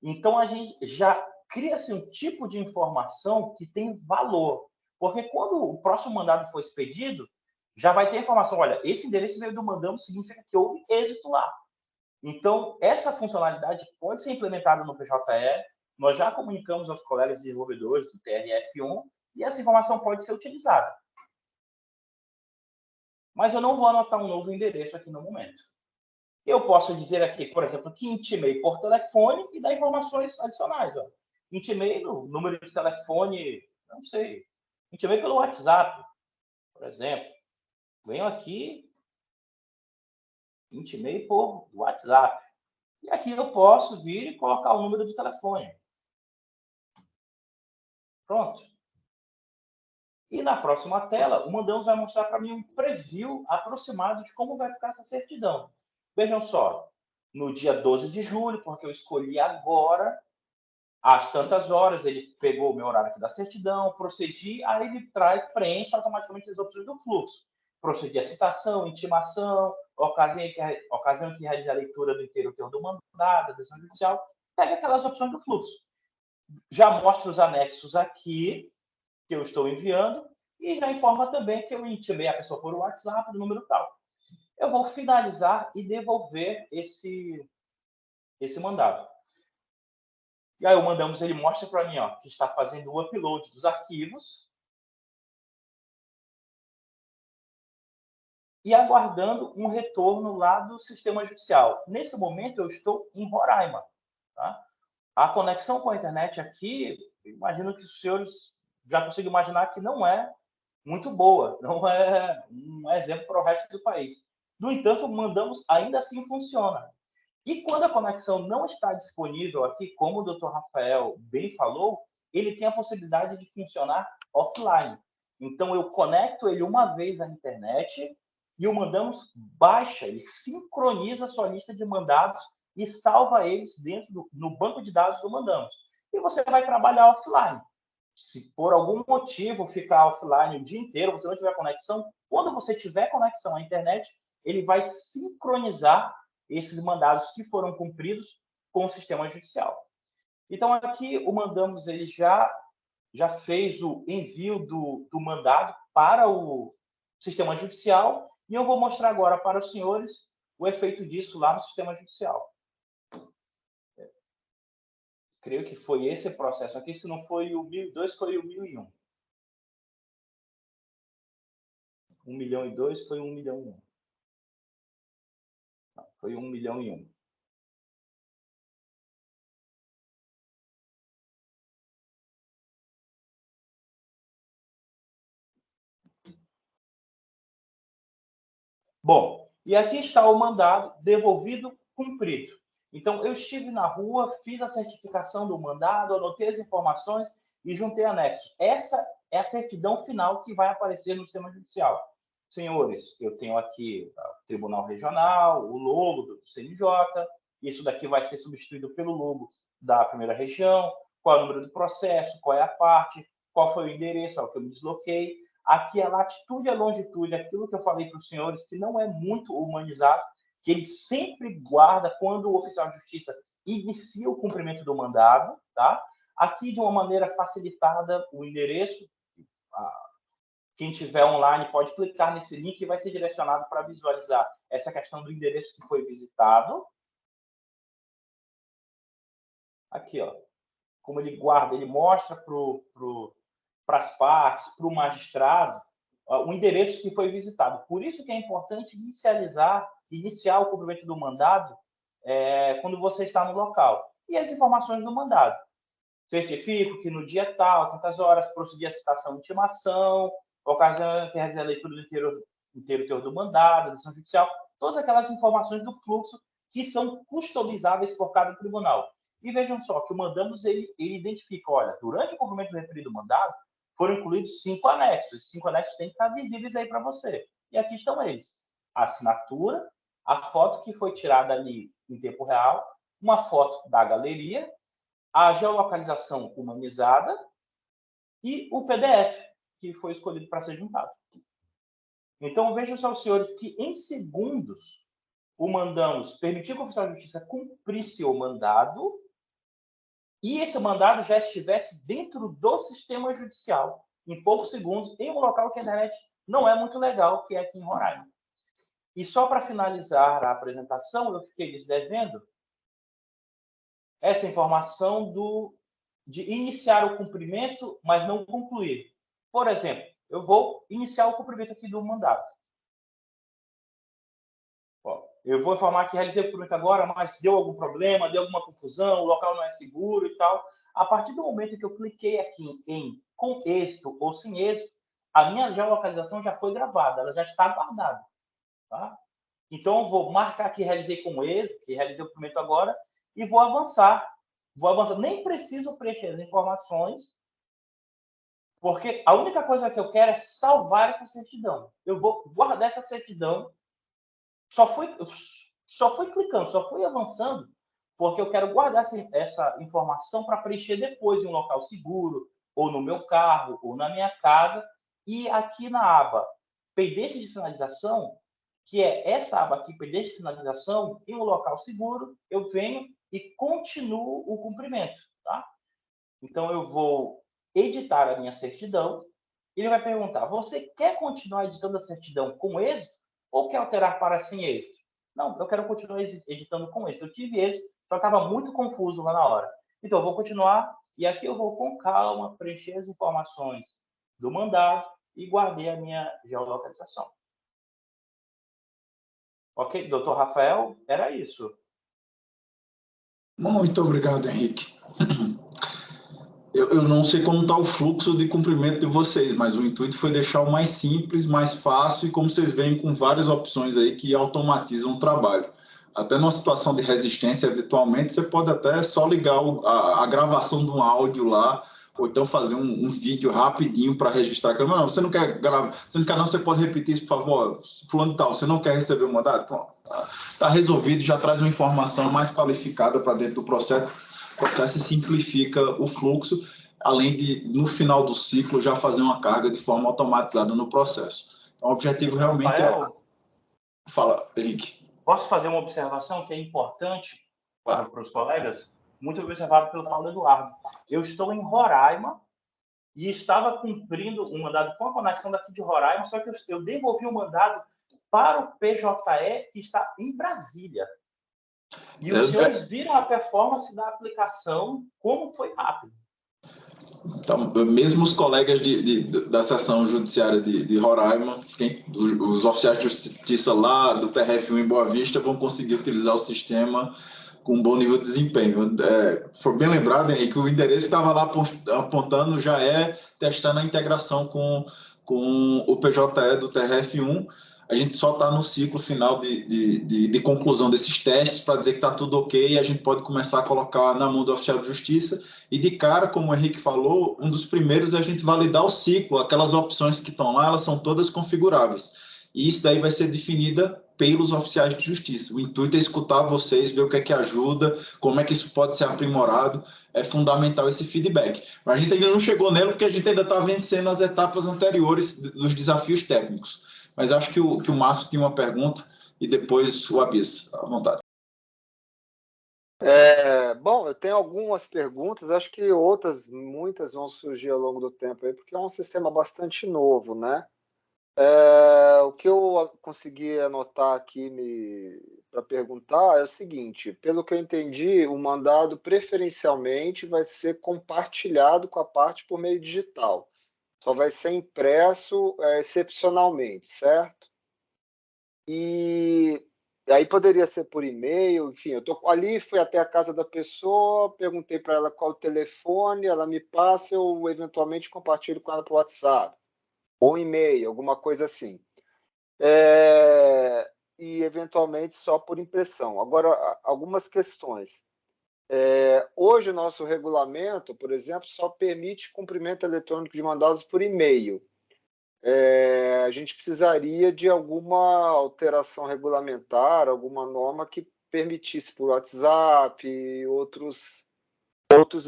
Então a gente já cria-se um tipo de informação que tem valor, porque quando o próximo mandado for expedido, já vai ter a informação: olha, esse endereço veio do mandamos, significa que houve êxito lá. Então, essa funcionalidade pode ser implementada no PJE. Nós já comunicamos aos colegas desenvolvedores do TRF1 e essa informação pode ser utilizada. Mas eu não vou anotar um novo endereço aqui no momento. Eu posso dizer aqui, por exemplo, que intimei por telefone e dar informações adicionais. Ó. Intimei no número de telefone, não sei. Intimei pelo WhatsApp, por exemplo. Venho aqui, intimei por WhatsApp. E aqui eu posso vir e colocar o número de telefone. Pronto. E na próxima tela, o mandamos vai mostrar para mim um preview aproximado de como vai ficar essa certidão. Vejam só. no dia 12 de julho, porque eu escolhi agora, às tantas horas, ele pegou o meu horário aqui da certidão, procedi, aí ele preenche automaticamente as opções do fluxo. Procedi a citação, intimação, ocasião em que realize a leitura do inteiro teor do mandado, a decisão judicial, pega aquelas opções do fluxo. Já mostra os anexos aqui, que eu estou enviando, e já informa também que eu intimei a pessoa por WhatsApp, do número tal. Eu vou finalizar e devolver esse mandado. E aí o mandamos, ele mostra para mim, ó, que está fazendo o upload dos arquivos e aguardando um retorno lá do sistema judicial. Nesse momento, eu estou em Roraima. Tá? A conexão com a internet aqui, imagino que os senhores já conseguem imaginar que não é muito boa, não é um exemplo para o resto do país. No entanto, o mandamos ainda assim funciona. E quando a conexão não está disponível aqui, como o Dr. Rafael bem falou, ele tem a possibilidade de funcionar offline. Então, eu conecto ele uma vez à internet e o mandamos baixa, ele sincroniza a sua lista de mandados e salva eles no banco de dados do mandamos. E você vai trabalhar offline. Se por algum motivo ficar offline o dia inteiro, você não tiver conexão, quando você tiver conexão à internet, ele vai sincronizar esses mandados que foram cumpridos com o sistema judicial. Então, aqui o mandamos ele já fez o envio do mandado para o sistema judicial e eu vou mostrar agora para os senhores o efeito disso lá no sistema judicial. Creio que foi esse processo aqui, se não foi o 1002, foi o 1001. 1.002 foi 1.001. Foi 1.001. Bom, e aqui está o mandado devolvido, cumprido. Então, eu estive na rua, fiz a certificação do mandado, anotei as informações e juntei anexos. Essa é a certidão final que vai aparecer no sistema judicial. Senhores, eu tenho aqui o Tribunal Regional, o logo do CNJ, isso daqui vai ser substituído pelo logo da primeira região, qual é o número do processo, qual é a parte, qual foi o endereço ao que eu me desloquei. Aqui a latitude e a longitude, aquilo que eu falei para os senhores, que não é muito humanizado, que ele sempre guarda quando o oficial de justiça inicia o cumprimento do mandado, tá? Aqui, de uma maneira facilitada, o endereço, quem tiver online pode clicar nesse link e vai ser direcionado para visualizar essa questão do endereço que foi visitado. Aqui, ó, como ele guarda, ele mostra para as partes, para o magistrado, o endereço que foi visitado. Por isso que é importante iniciar o cumprimento do mandado quando você está no local. E as informações do mandado. Certifico que no dia tal, tantas horas, procedi a citação e intimação, ocasião que realiza a leitura do inteiro teor do mandado, decisão judicial, todas aquelas informações do fluxo que são customizáveis por cada tribunal. E vejam só que o mandamos, ele identifica, olha, durante o cumprimento do referido mandado, foram incluídos 5 anexos. Esses 5 anexos têm que estar visíveis aí para você. E aqui estão eles. A assinatura, a foto que foi tirada ali em tempo real, uma foto da galeria, a geolocalização humanizada e o PDF, que foi escolhido para ser juntado. Então, vejam só, os senhores, que em segundos o mandamos permitir que o oficial de justiça cumprisse o mandado e esse mandado já estivesse dentro do sistema judicial, em poucos segundos, em um local que a internet não é muito legal, que é aqui em Roraima. E só para finalizar a apresentação, eu fiquei lhes devendo essa informação de iniciar o cumprimento, mas não concluir. Por exemplo, eu vou iniciar o cumprimento aqui do mandado. Eu vou informar que realizei o cumprimento agora, mas deu algum problema, deu alguma confusão, o local não é seguro e tal. A partir do momento que eu cliquei aqui em com êxito ou sem êxito, a minha geolocalização já foi gravada, ela já está guardada. Tá? Então, eu vou marcar que realizei com êxito, que realizei o cumprimento agora, e vou avançar. Nem preciso preencher as informações, porque a única coisa que eu quero é salvar essa certidão. Eu vou guardar essa certidão. só fui clicando, só fui avançando, porque eu quero guardar essa informação para preencher depois em um local seguro, ou no meu carro, ou na minha casa. E aqui na aba pendências de finalização, que é essa aba aqui, pendências de finalização, em um local seguro, eu venho e continuo o cumprimento, tá? Então, eu vou editar a minha certidão. Ele vai perguntar, você quer continuar editando a certidão com êxito ou quer alterar para sem êxito? Não, eu quero continuar editando com êxito. Eu tive êxito, só estava muito confuso lá na hora. Então, eu vou continuar e aqui eu vou com calma preencher as informações do mandado e guardei a minha geolocalização. Ok, doutor Rafael, era isso. Muito obrigado, Henrique. Eu não sei como está o fluxo de cumprimento de vocês, mas o intuito foi deixar o mais simples, mais fácil e, como vocês veem, com várias opções aí que automatizam o trabalho. Até numa situação de resistência, eventualmente, você pode até só ligar a gravação de um áudio lá, ou então fazer um vídeo rapidinho para registrar. Mas não, você não quer gravar, você não quer não, você pode repetir isso, por favor, fulano tal, você não quer receber o mandado? Pronto, está resolvido, já traz uma informação mais qualificada para dentro do processo e simplifica o fluxo, além de, no final do ciclo, já fazer uma carga de forma automatizada no processo. Então, o objetivo realmente Rafael, é... Fala, Henrique. Posso fazer uma observação que é importante para os colegas? Muito observado pelo Paulo Eduardo. Eu estou em Roraima e estava cumprindo um mandado com a conexão daqui de Roraima, só que eu devolvi o mandado para o PJE, que está em Brasília. E os senhores viram a performance da aplicação, como foi rápido. Então, mesmo os colegas da seção judiciária de Roraima, os oficiais de justiça lá do TRF1 em Boa Vista vão conseguir utilizar o sistema com um bom nível de desempenho. Foi bem lembrado, Henrique, que o endereço estava lá apontando, já testando a integração com o PJE do TRF1. A gente só está no ciclo final de conclusão desses testes para dizer que está tudo ok e a gente pode começar a colocar na mão do oficial de justiça. E de cara, como o Henrique falou, um dos primeiros é a gente validar o ciclo. Aquelas opções que estão lá, elas são todas configuráveis. E isso daí vai ser definida pelos oficiais de justiça. O intuito é escutar vocês, ver o que ajuda, como é que isso pode ser aprimorado. É fundamental esse feedback. Mas a gente ainda não chegou nele porque a gente ainda está vencendo as etapas anteriores dos desafios técnicos. Mas acho que o Márcio tinha uma pergunta e depois o Abis, à vontade. Bom, eu tenho algumas perguntas, acho que muitas vão surgir ao longo do tempo aí, porque é um sistema bastante novo, né? O que eu consegui anotar aqui para perguntar é o seguinte: pelo que eu entendi, o mandado preferencialmente vai ser compartilhado com a parte por meio digital. Só vai ser impresso excepcionalmente, certo? E aí poderia ser por e-mail, enfim, eu tô ali, fui até a casa da pessoa, perguntei para ela qual o telefone, ela me passa, eu eventualmente compartilho com ela por WhatsApp, ou e-mail, alguma coisa assim. E eventualmente só por impressão. Agora, algumas questões. Hoje o nosso regulamento, por exemplo, só permite cumprimento eletrônico de mandados por e-mail. A gente precisaria de alguma alteração regulamentar, alguma norma que permitisse por WhatsApp e outros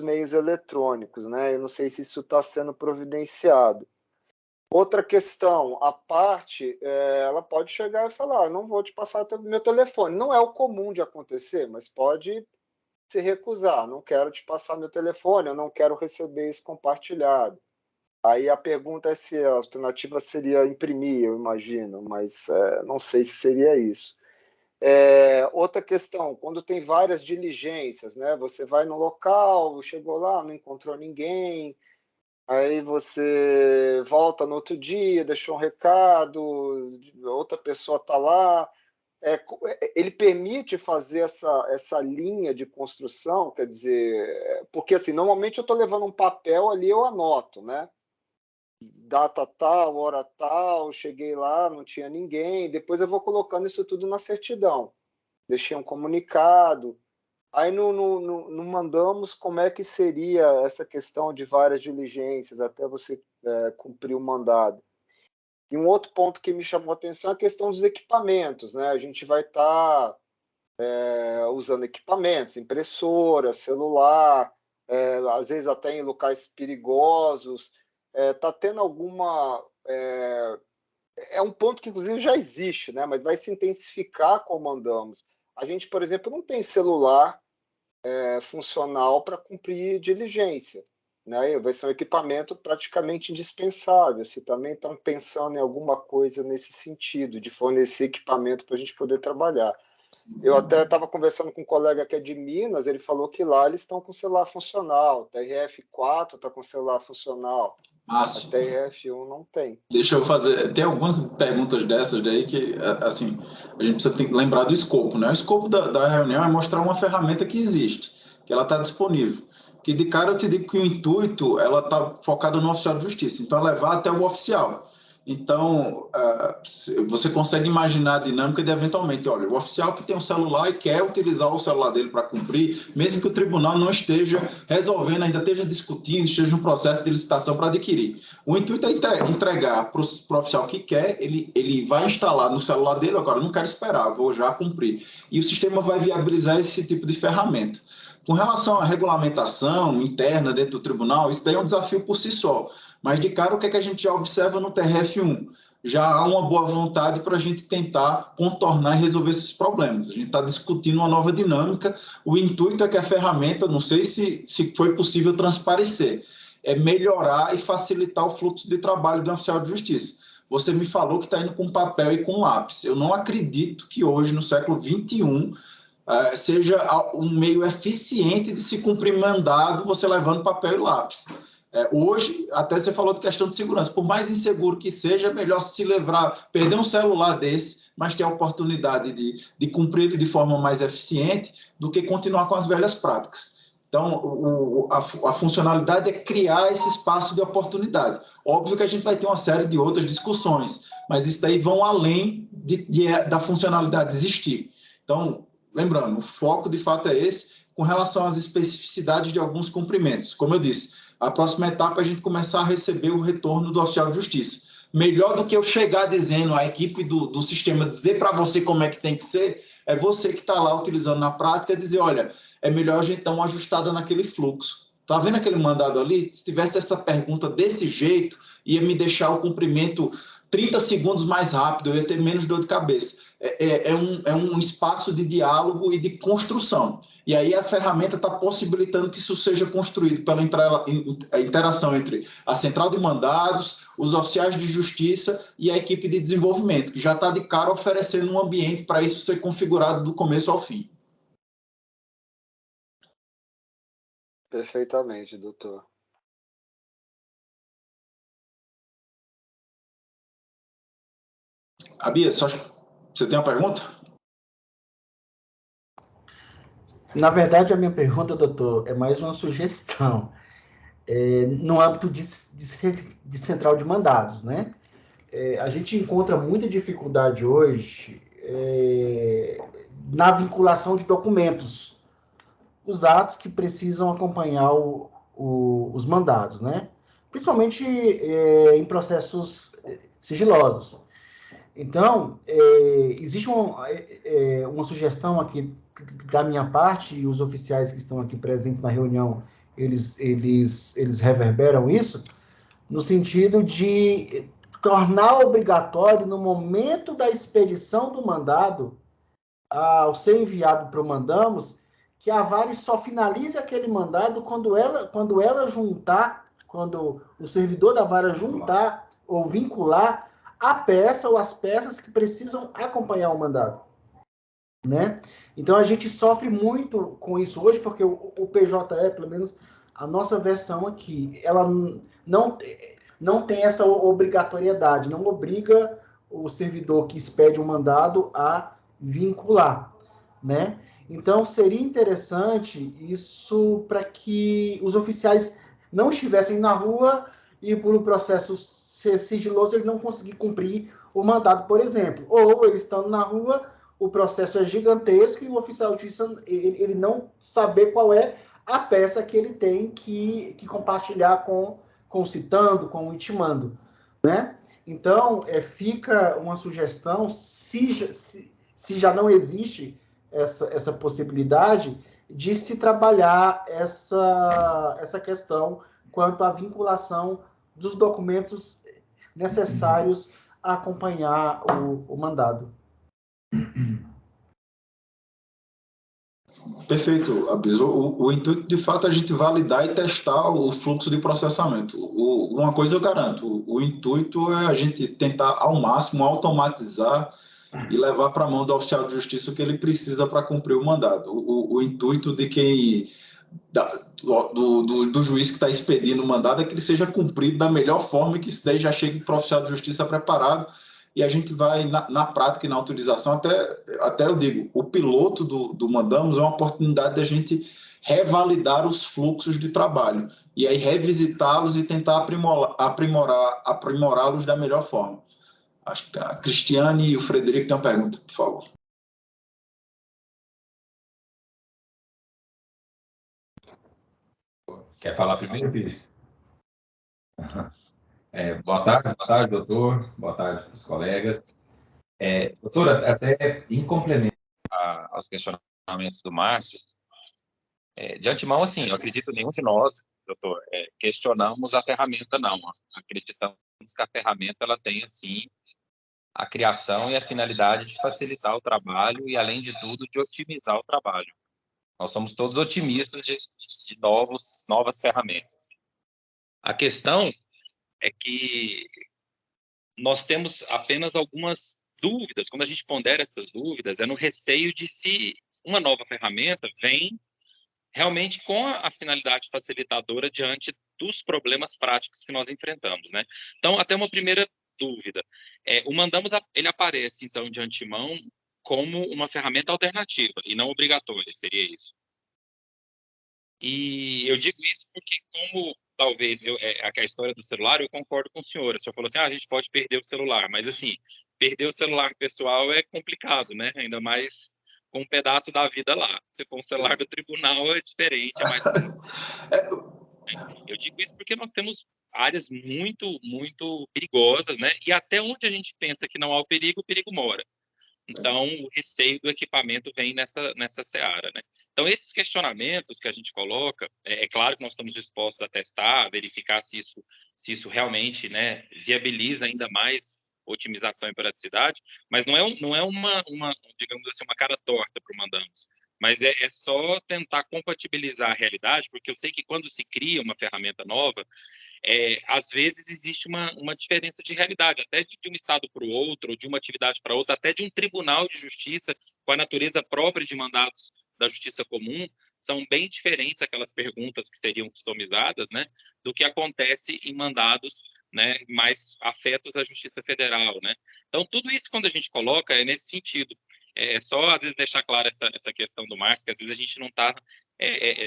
meios eletrônicos, né? Eu não sei se isso está sendo providenciado. Outra questão, a parte, ela pode chegar e falar, não vou te passar meu telefone. Não é o comum de acontecer, mas pode se recusar. Não quero te passar meu telefone, eu não quero receber isso compartilhado. Aí a pergunta é se a alternativa seria imprimir, eu imagino, mas não sei se seria isso. Outra questão, quando tem várias diligências, né? Você vai no local, chegou lá, não encontrou ninguém, aí você volta no outro dia, deixou um recado, outra pessoa está lá. Ele permite fazer essa linha de construção, quer dizer, porque assim, normalmente eu estou levando um papel ali, eu anoto, né? Data tal, hora tal, cheguei lá, não tinha ninguém, depois eu vou colocando isso tudo na certidão. Deixei um comunicado. Aí não mandamos como é que seria essa questão de várias diligências até você cumprir o mandado. E um outro ponto que me chamou a atenção é a questão dos equipamentos, né? A gente vai estar usando equipamentos, impressora, celular, às vezes até em locais perigosos. Está tendo alguma... É um ponto que, inclusive, já existe, né? Mas vai se intensificar como andamos. A gente, por exemplo, não tem celular funcional para cumprir diligência, né? Vai ser um equipamento praticamente indispensável. Se também estão pensando em alguma coisa nesse sentido, de fornecer equipamento para a gente poder trabalhar. Eu até estava conversando com um colega que é de Minas, ele falou que lá eles estão com celular funcional, TRF4 está com celular funcional, a TRF1 não tem. Deixa eu fazer, tem algumas perguntas dessas daí que, assim, a gente precisa lembrar do escopo, né? O escopo da reunião é mostrar uma ferramenta que existe, que ela está disponível. Que de cara eu te digo que o intuito, ela está focada no oficial de justiça, então é levar até o oficial. Então, você consegue imaginar a dinâmica de, eventualmente, olha, o oficial que tem um celular e quer utilizar o celular dele para cumprir, mesmo que o tribunal não esteja resolvendo, ainda esteja discutindo, esteja no processo de licitação para adquirir. O intuito é entregar para o oficial que quer, ele vai instalar no celular dele, agora não quero esperar, vou já cumprir. E o sistema vai viabilizar esse tipo de ferramenta. Com relação à regulamentação interna dentro do tribunal, isso daí é um desafio por si só. Mas, de cara, o que a gente já observa no TRF1? Já há uma boa vontade para a gente tentar contornar e resolver esses problemas. A gente está discutindo uma nova dinâmica. O intuito é que a ferramenta, não sei se foi possível transparecer, é melhorar e facilitar o fluxo de trabalho do oficial de justiça. Você me falou que está indo com papel e com lápis. Eu não acredito que hoje, no século XXI, seja um meio eficiente de se cumprir mandado você levando papel e lápis. Hoje, até você falou de questão de segurança, por mais inseguro que seja, é melhor se livrar, perder um celular desse, mas ter a oportunidade de cumprir ele de forma mais eficiente do que continuar com as velhas práticas. Então, a funcionalidade é criar esse espaço de oportunidade. Óbvio que a gente vai ter uma série de outras discussões, mas isso daí vão além da funcionalidade existir. Então, lembrando, o foco de fato é esse, com relação às especificidades de alguns cumprimentos. Como eu disse, a próxima etapa é a gente começar a receber o retorno do oficial de justiça. Melhor do que eu chegar dizendo, a equipe do sistema dizer para você como é que tem que ser, é você que está lá utilizando na prática dizer, olha, é melhor a gente dar uma ajustada naquele fluxo. Está vendo aquele mandado ali? Se tivesse essa pergunta desse jeito, ia me deixar o cumprimento 30 segundos mais rápido, eu ia ter menos dor de cabeça. É um espaço de diálogo e de construção. E aí a ferramenta está possibilitando que isso seja construído pela interação entre a central de mandados, os oficiais de justiça e a equipe de desenvolvimento, que já está de cara oferecendo um ambiente para isso ser configurado do começo ao fim. Perfeitamente, doutor. Bia, você tem uma pergunta? Na verdade, a minha pergunta, doutor, é mais uma sugestão. No âmbito de central de mandados, né? A gente encontra muita dificuldade hoje na vinculação de documentos, os atos que precisam acompanhar os mandados, né? Principalmente em processos sigilosos. Então, existe uma sugestão aqui da minha parte, e os oficiais que estão aqui presentes na reunião, eles reverberam isso, no sentido de tornar obrigatório, no momento da expedição do mandado, ao ser enviado para o mandamos, que a Vale só finalize aquele mandado quando ela juntar, quando o servidor da vara juntar ou vincular a peça ou as peças que precisam acompanhar o mandado, né? Então a gente sofre muito com isso hoje, porque o PJE, pelo menos a nossa versão aqui, ela não tem essa obrigatoriedade, não obriga o servidor que expede um mandado a vincular, né? Então seria interessante isso para que os oficiais não estivessem na rua e por o processo ser sigiloso eles não conseguirem cumprir o mandado, por exemplo. Ou eles estando na rua, o processo é gigantesco e o oficial de justiça ele não saber qual é a peça que ele tem que compartilhar com o citando, com o intimando, né? Então, fica uma sugestão, se já não existe essa possibilidade de se trabalhar essa questão quanto à vinculação dos documentos necessários a acompanhar o mandado. Perfeito, Abis. O intuito, de fato, é a gente validar e testar o fluxo de processamento. Uma coisa eu garanto, o intuito é a gente tentar, ao máximo, automatizar e levar para a mão do oficial de justiça o que ele precisa para cumprir o mandado. O intuito de quem... do juiz que está expedindo o mandado é que ele seja cumprido da melhor forma e que isso daí já chegue para o oficial de justiça preparado. E a gente vai, na prática e na autorização, até eu digo, o piloto do Mandamos é uma oportunidade de a gente revalidar os fluxos de trabalho e aí revisitá-los e tentar aprimorá-los da melhor forma. Acho que a Cristiane e o Frederico têm uma pergunta, por favor. Quer falar primeiro, Pires? Boa tarde, doutor. Boa tarde para os colegas. Doutora, até em complemento aos questionamentos do Márcio, de antemão, assim, eu acredito que nenhum de nós, doutor, questionamos a ferramenta, não. Acreditamos que a ferramenta ela tem, assim, a criação e a finalidade de facilitar o trabalho e, além de tudo, de otimizar o trabalho. Nós somos todos otimistas de novas ferramentas. A questão é que nós temos apenas algumas dúvidas. Quando a gente pondera essas dúvidas, é no receio de se uma nova ferramenta vem realmente com a finalidade facilitadora diante dos problemas práticos que nós enfrentamos, né? Então, até uma primeira dúvida. O Mandamos, ele aparece, então, de antemão, como uma ferramenta alternativa e não obrigatória, seria isso? E eu digo isso porque, como talvez a história do celular, eu concordo com o senhor. O senhor falou assim, a gente pode perder o celular, mas assim, perder o celular pessoal é complicado, né? Ainda mais com um pedaço da vida lá. Se for um celular do tribunal, é diferente, é mais Eu digo isso porque nós temos áreas muito, muito perigosas, né? E até onde a gente pensa que não há o perigo mora. Então, o receio do equipamento vem nessa seara, né? Então, esses questionamentos que a gente coloca, é claro que nós estamos dispostos a testar, a verificar se isso realmente, né, viabiliza ainda mais otimização e praticidade, mas não é uma digamos assim, uma cara torta para o Mandamos, mas é só tentar compatibilizar a realidade, porque eu sei que quando se cria uma ferramenta nova, às vezes existe uma diferença de realidade, até de um estado para o outro, ou de uma atividade para outra, até de um tribunal de justiça com a natureza própria de mandados da justiça comum, são bem diferentes aquelas perguntas que seriam customizadas, né, do que acontece em mandados, né, mais afetos à Justiça Federal, né? Então, tudo isso, quando a gente coloca, é nesse sentido. Só, às vezes, deixar clara essa questão do Márcio, que às vezes a gente não está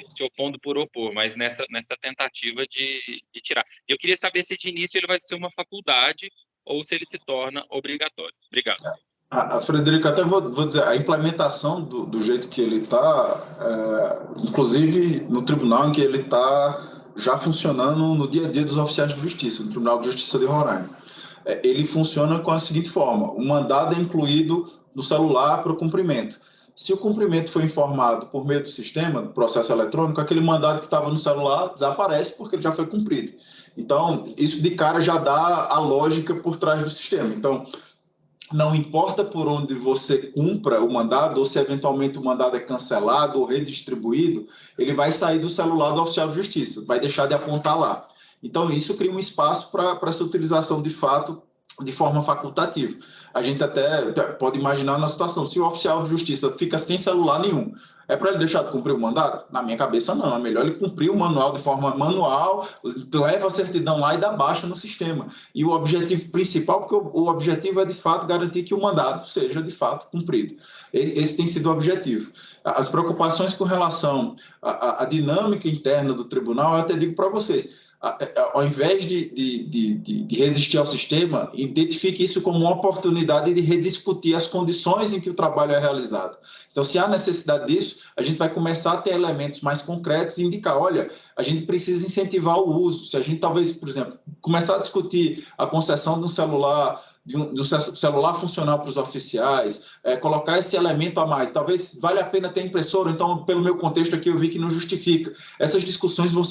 se opondo por opor, mas nessa tentativa de tirar. Eu queria saber se de início ele vai ser uma faculdade ou se ele se torna obrigatório. Obrigado. Frederico, até vou dizer, a implementação do jeito que ele está, inclusive no tribunal em que ele está já funcionando no dia a dia dos oficiais de justiça, no Tribunal de Justiça de Roraima. Ele funciona com a seguinte forma: o mandado é incluído no celular para o cumprimento. Se o cumprimento foi informado por meio do sistema, do processo eletrônico, aquele mandado que estava no celular desaparece porque ele já foi cumprido. Então, isso de cara já dá a lógica por trás do sistema. Então, não importa por onde você cumpra o mandado, ou se eventualmente o mandado é cancelado ou redistribuído, ele vai sair do celular do oficial de justiça, vai deixar de apontar lá. Então, isso cria um espaço para essa utilização, de fato, de forma facultativa. A gente até pode imaginar uma situação, se o oficial de justiça fica sem celular nenhum, é para ele deixar de cumprir o mandado? Na minha cabeça, não. É melhor ele cumprir o manual de forma manual, leva a certidão lá e dá baixa no sistema. E o objetivo principal, porque o objetivo é, de fato, garantir que o mandado seja, de fato, cumprido. Esse tem sido o objetivo. As preocupações com relação à dinâmica interna do tribunal, eu até digo para vocês, ao invés de resistir ao sistema, identifique isso como uma oportunidade de rediscutir as condições em que o trabalho é realizado. Então, se há necessidade disso, a gente vai começar a ter elementos mais concretos e indicar, olha, a gente precisa incentivar o uso. Se a gente talvez, por exemplo, começar a discutir a concessão de um celular do celular funcional para os oficiais, colocar esse elemento a mais. Talvez valha a pena ter impressora, então, pelo meu contexto aqui, eu vi que não justifica. Essas discussões vão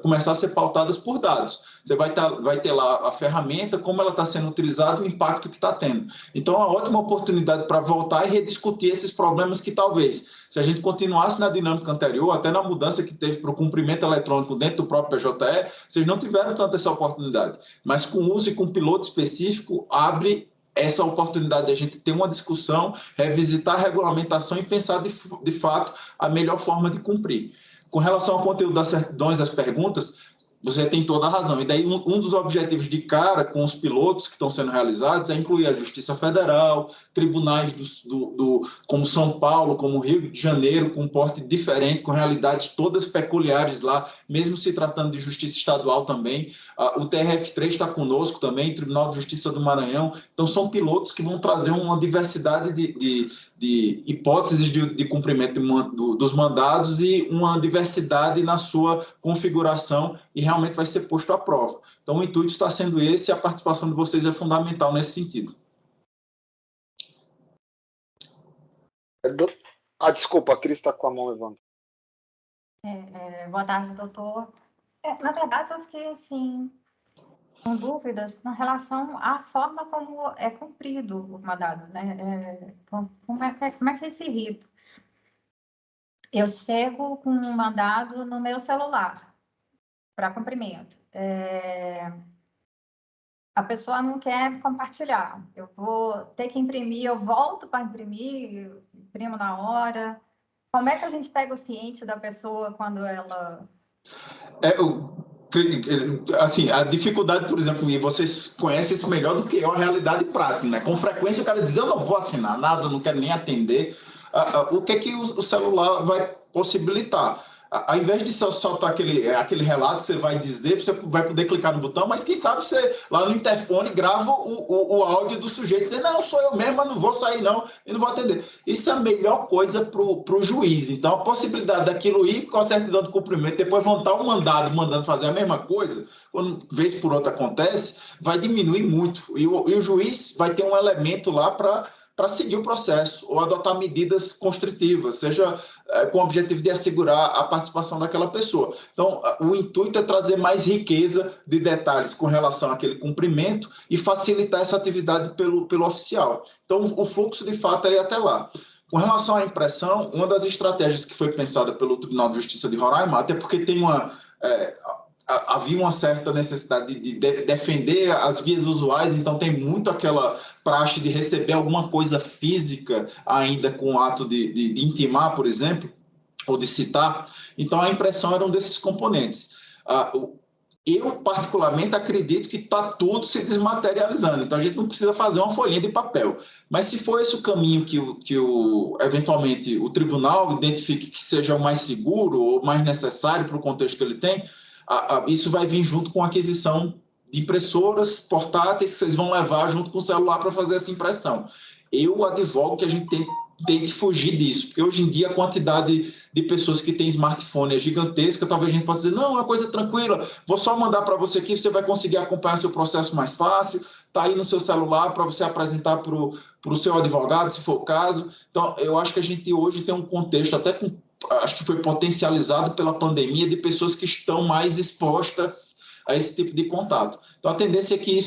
começar a ser pautadas por dados. Você vai ter lá a ferramenta, como ela está sendo utilizada, o impacto que está tendo. Então, é uma ótima oportunidade para voltar e rediscutir esses problemas que talvez, se a gente continuasse na dinâmica anterior, até na mudança que teve para o cumprimento eletrônico dentro do próprio PJE, vocês não tiveram tanta essa oportunidade. Mas com uso e com piloto específico, abre essa oportunidade de a gente ter uma discussão, revisitar a regulamentação e pensar de fato a melhor forma de cumprir. Com relação ao conteúdo das certidões, das perguntas, você tem toda a razão. E daí um dos objetivos de cara com os pilotos que estão sendo realizados é incluir a Justiça Federal, tribunais como São Paulo, como Rio de Janeiro, com um porte diferente, com realidades todas peculiares lá, mesmo se tratando de Justiça Estadual também. O TRF3 está conosco também, Tribunal de Justiça do Maranhão. Então, são pilotos que vão trazer uma diversidade de hipóteses de cumprimento dos mandados e uma diversidade na sua configuração e realmente vai ser posto à prova. Então, o intuito está sendo esse e a participação de vocês é fundamental nesse sentido. Desculpa, a Cris está com a mão levando. Boa tarde, doutor. Na verdade, eu fiquei assim, com dúvidas na relação à forma como é cumprido o mandado, né? Como é que é esse rito? Eu chego com um mandado no meu celular para cumprimento. A pessoa não quer compartilhar. Eu vou ter que imprimir, eu volto para imprimir, imprimo na hora. Como é que a gente pega o ciente da pessoa quando ela... Assim, a dificuldade, por exemplo, e vocês conhecem isso melhor do que eu, a realidade prática, né? Com frequência o cara diz, eu não vou assinar nada, não quero nem atender. O que é que o celular vai possibilitar? Ao invés de só soltar aquele relato que você vai dizer, você vai poder clicar no botão, mas quem sabe você lá no interfone grava o áudio do sujeito e dizer, não, sou eu mesmo, mas não vou sair não, e não vou atender. Isso é a melhor coisa para o juiz. Então, a possibilidade daquilo ir com a certidão de cumprimento, depois voltar o mandando fazer a mesma coisa, quando vez por outra acontece, vai diminuir muito. E o juiz vai ter um elemento lá para seguir o processo ou adotar medidas constritivas, seja com o objetivo de assegurar a participação daquela pessoa. Então, o intuito é trazer mais riqueza de detalhes com relação àquele cumprimento e facilitar essa atividade pelo oficial. Então, o fluxo, de fato, é ir até lá. Com relação à impressão, uma das estratégias que foi pensada pelo Tribunal de Justiça de Roraima, até porque tem havia uma certa necessidade de defender as vias usuais, então tem muito aquela praxe de receber alguma coisa física ainda com o ato de intimar, por exemplo, ou de citar. Então, a impressão era um desses componentes. Eu, particularmente, acredito que está tudo se desmaterializando, então a gente não precisa fazer uma folhinha de papel. Mas se for esse o caminho que eventualmente o tribunal identifique que seja o mais seguro ou mais necessário para o contexto que ele tem, isso vai vir junto com a aquisição de impressoras portáteis que vocês vão levar junto com o celular para fazer essa impressão. Eu advogo que a gente tem que fugir disso, porque hoje em dia a quantidade de pessoas que têm smartphone é gigantesca, talvez a gente possa dizer, não, é uma coisa tranquila, vou só mandar para você aqui, você vai conseguir acompanhar seu processo mais fácil, está aí no seu celular para você apresentar para o seu advogado, se for o caso. Então, eu acho que a gente hoje tem um contexto, acho que foi potencializado pela pandemia, de pessoas que estão mais expostas a esse tipo de contato. Então, a tendência é que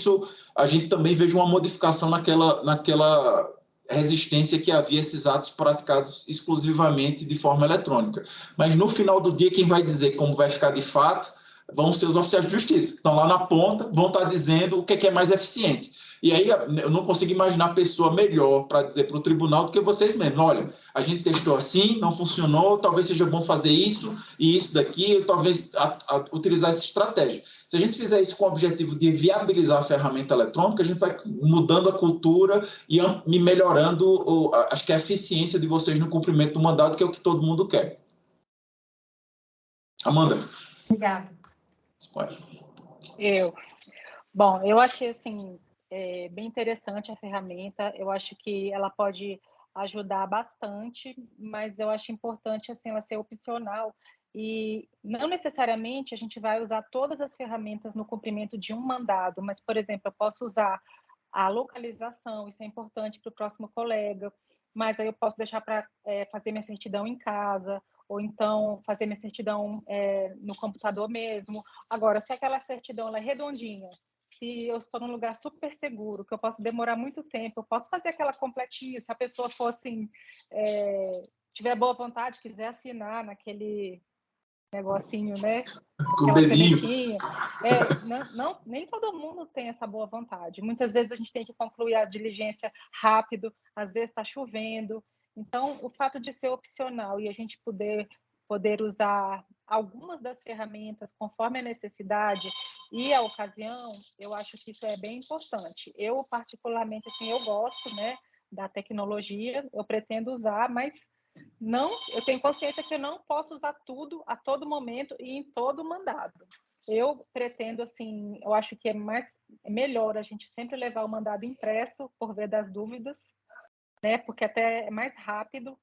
a gente também veja uma modificação naquela resistência que havia esses atos praticados exclusivamente de forma eletrônica. Mas, no final do dia, quem vai dizer como vai ficar de fato vão ser os oficiais de justiça, que estão lá na ponta, vão estar dizendo o que é mais eficiente. E aí eu não consigo imaginar pessoa melhor para dizer para o tribunal do que vocês mesmos. Olha, a gente testou assim, não funcionou, talvez seja bom fazer isso e isso daqui, talvez utilizar essa estratégia. Se a gente fizer isso com o objetivo de viabilizar a ferramenta eletrônica, a gente vai mudando a cultura e melhorando, acho que a eficiência de vocês no cumprimento do mandado, que é o que todo mundo quer. Amanda. Obrigada. Pode. Bom, eu achei assim bem interessante a ferramenta. Eu acho que ela pode ajudar bastante, mas eu acho importante assim ela ser opcional e não necessariamente a gente vai usar todas as ferramentas no cumprimento de um mandado, mas, por exemplo, eu posso usar a localização, isso é importante para o próximo colega, mas aí eu posso deixar para fazer minha certidão em casa, ou então fazer minha certidão no computador mesmo. Agora, se aquela certidão ela é redondinha, se eu estou num lugar super seguro, que eu posso demorar muito tempo, eu posso fazer aquela completinha, se a pessoa for assim, tiver boa vontade, quiser assinar naquele negocinho, né? Com o Aquela dedinho. canetinha. Não, nem todo mundo tem essa boa vontade. Muitas vezes a gente tem que concluir a diligência rápido, às vezes está chovendo. Então, o fato de ser opcional e a gente poder usar algumas das ferramentas conforme a necessidade e a ocasião, eu acho que isso é bem importante. Eu, particularmente, assim, eu gosto, né, da tecnologia, eu pretendo usar, mas não, eu tenho consciência que eu não posso usar tudo a todo momento e em todo mandado. Eu pretendo, assim, eu acho que é melhor a gente sempre levar o mandado impresso por via das dúvidas, né? Porque até é mais rápido.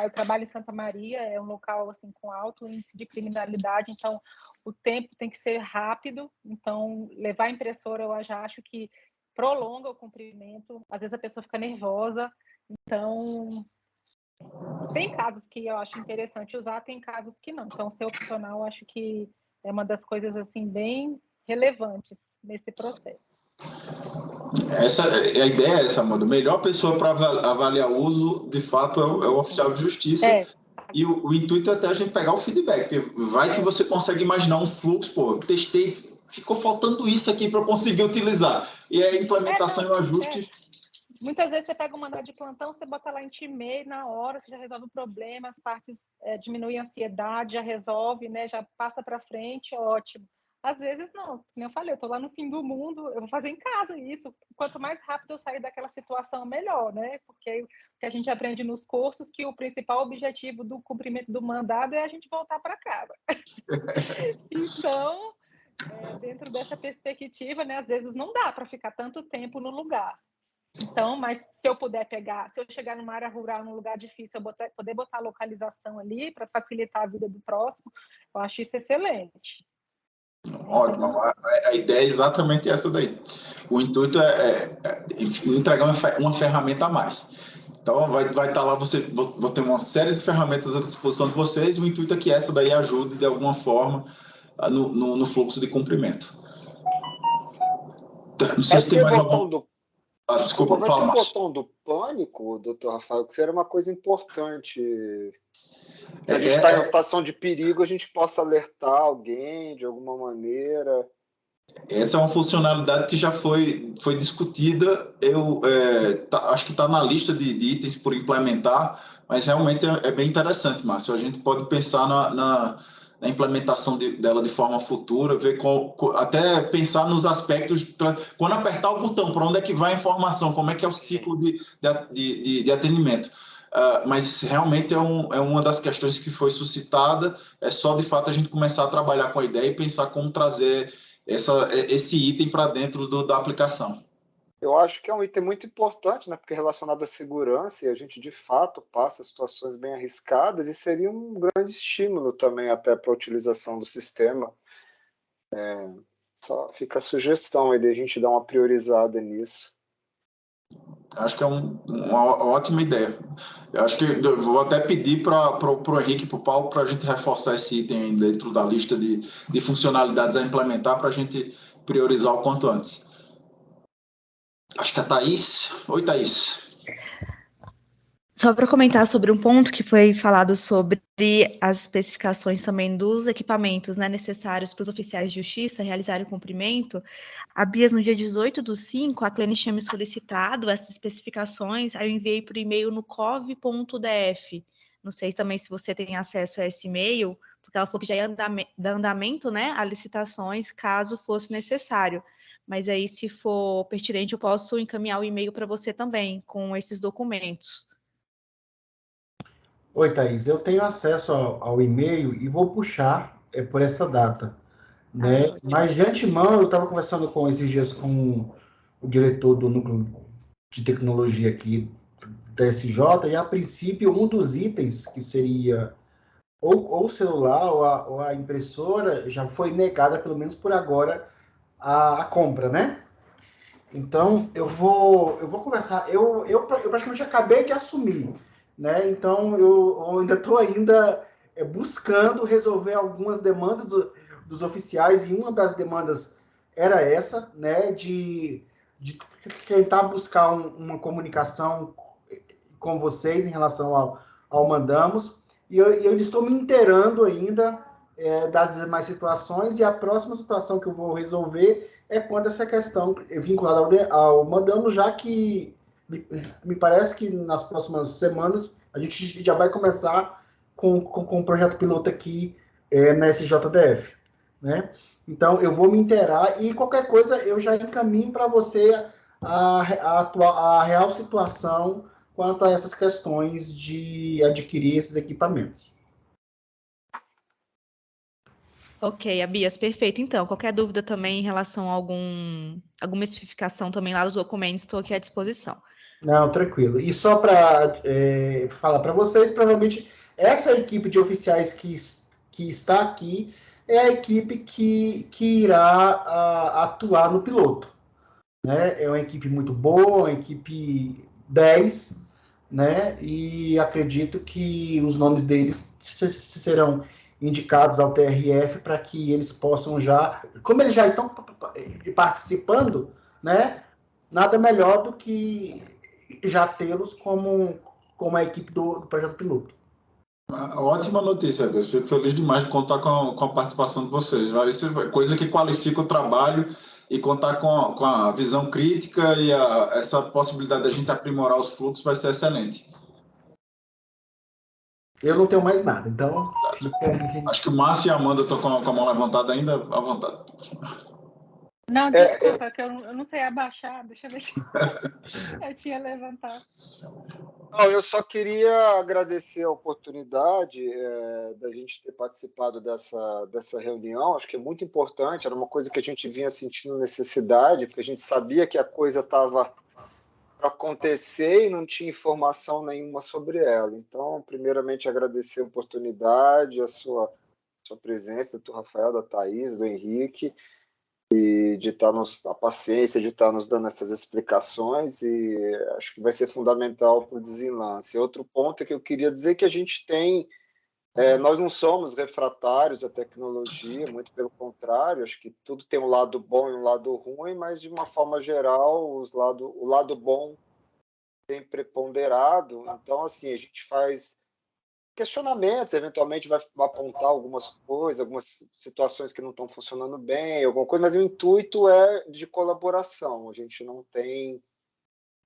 Eu trabalho em Santa Maria, é um local assim com alto índice de criminalidade, então o tempo tem que ser rápido. Então, levar a impressora eu já acho que prolonga o cumprimento. Às vezes a pessoa fica nervosa. Então, tem casos que eu acho interessante usar, tem casos que não. Então, ser opcional, eu acho que é uma das coisas assim bem relevantes nesse processo. A ideia é essa, Amanda. A melhor pessoa para avaliar o uso, de fato, é o oficial de justiça. E o intuito é até a gente pegar o feedback, porque vai que você consegue imaginar um fluxo, pô, testei, ficou faltando isso aqui para eu conseguir utilizar. E a implementação e o ajuste... Muitas vezes você pega um mandado de plantão, você bota lá em time na hora, você já resolve o problema, as partes diminuem a ansiedade, já resolve, né? Já passa para frente, ótimo. Às vezes não, como eu falei, eu estou lá no fim do mundo, eu vou fazer em casa isso. Quanto mais rápido eu sair daquela situação, melhor, né? Porque o que a gente aprende nos cursos que o principal objetivo do cumprimento do mandado é a gente voltar para casa. Então, dentro dessa perspectiva, né? Às vezes não dá para ficar tanto tempo no lugar. Então, mas se eu puder se eu chegar numa área rural, num lugar difícil, eu poder botar a localização ali para facilitar a vida do próximo, eu acho isso excelente. Ótimo, a ideia é exatamente essa daí. O intuito é entregar uma ferramenta a mais. Então, vai estar lá, vou ter uma série de ferramentas à disposição de vocês, e o intuito é que essa daí ajude, de alguma forma, no fluxo de cumprimento. Não sei se tem mais algum... Desculpa, vai ter o botão do pânico, doutor Rafael, que seria uma coisa importante. Se a gente está em uma situação de perigo, a gente possa alertar alguém de alguma maneira. Essa é uma funcionalidade que já foi discutida. Acho que está na lista de itens por implementar, mas realmente é bem interessante, Márcio. A gente pode pensar na implementação dela de forma futura, ver até pensar nos aspectos, quando apertar o botão, para onde é que vai a informação, como é que é o ciclo de atendimento. Mas realmente é uma das questões que foi suscitada, é só de fato a gente começar a trabalhar com a ideia e pensar como trazer esse item para dentro da aplicação. Eu acho que é um item muito importante, né? Porque é relacionado à segurança, e a gente de fato passa situações bem arriscadas, e seria um grande estímulo também até para a utilização do sistema. Só fica a sugestão aí de a gente dar uma priorizada nisso. Acho que é uma ótima ideia. Eu acho que eu vou até pedir para o Henrique e para o Paulo para a gente reforçar esse item dentro da lista de funcionalidades a implementar para a gente priorizar o quanto antes. Acho que a Thaís... Oi, Thaís. Só para comentar sobre um ponto que foi falado sobre as especificações também dos equipamentos, né, necessários para os oficiais de justiça realizarem o cumprimento, a Bias, no dia 18/5, a Clene tinha me solicitado essas especificações, aí eu enviei por e-mail no cov.df. Não sei também se você tem acesso a esse e-mail, porque ela falou que já ia dar andamento, né, a licitações, caso fosse necessário. Mas aí, se for pertinente, eu posso encaminhar o e-mail para você também, com esses documentos. Oi, Thaís. Eu tenho acesso ao e-mail e vou puxar por essa data, né? Mas, de antemão, eu estava conversando esses dias com o diretor do Núcleo de Tecnologia aqui da SJ, e, a princípio, um dos itens, que seria ou o celular ou a impressora, já foi negada, pelo menos por agora, a compra, né? Então, eu vou conversar. Eu praticamente acabei de assumir, né? Então, eu ainda estou buscando resolver algumas demandas dos oficiais, e uma das demandas era essa, né? De tentar buscar uma comunicação com vocês em relação ao mandamos. E eu estou me inteirando ainda das demais situações, e a próxima situação que eu vou resolver é quando essa questão vinculada ao mandamos, já que me parece que nas próximas semanas a gente já vai começar com um projeto piloto aqui na SJDF, né? Então, eu vou me inteirar, e qualquer coisa eu já encaminho para você a real situação quanto a essas questões de adquirir esses equipamentos. Ok, Abias, perfeito. Então, qualquer dúvida também em relação a alguma especificação também lá dos documentos, estou aqui à disposição. Não, tranquilo. E só para falar para vocês, provavelmente essa equipe de oficiais que está aqui é a equipe que irá atuar no piloto, né? É uma equipe muito boa, uma equipe 10, né? E acredito que os nomes deles serão indicados ao TRF para que eles possam já, como eles já estão participando, né? Nada melhor do que já tê-los como a equipe do projeto piloto. Ótima notícia, Deus. Fico feliz demais de contar com a participação de vocês. Isso é coisa que qualifica o trabalho, e contar com a visão crítica e essa possibilidade de a gente aprimorar os fluxos vai ser excelente. Eu não tenho mais nada, então... Acho que o Márcio e a Amanda estão com a mão levantada ainda, à vontade. Não, desculpa, que eu não sei abaixar, deixa eu ver se eu tinha levantado. Não, eu só queria agradecer a oportunidade da gente ter participado dessa reunião. Acho que é muito importante, era uma coisa que a gente vinha sentindo necessidade, porque a gente sabia que a coisa estava para acontecer e não tinha informação nenhuma sobre ela. Então, primeiramente, agradecer a oportunidade, a sua presença, do Rafael, da Thaís, do Henrique, e de estar a paciência de estar nos dando essas explicações, e acho que vai ser fundamental para o desenlace. Outro ponto é que eu queria dizer que a gente tem, nós não somos refratários à tecnologia, muito pelo contrário, acho que tudo tem um lado bom e um lado ruim, mas de uma forma geral o lado bom tem preponderado. Então, assim, a gente faz questionamentos, eventualmente vai apontar algumas coisas, algumas situações que não estão funcionando bem, alguma coisa, mas o intuito é de colaboração. A gente não tem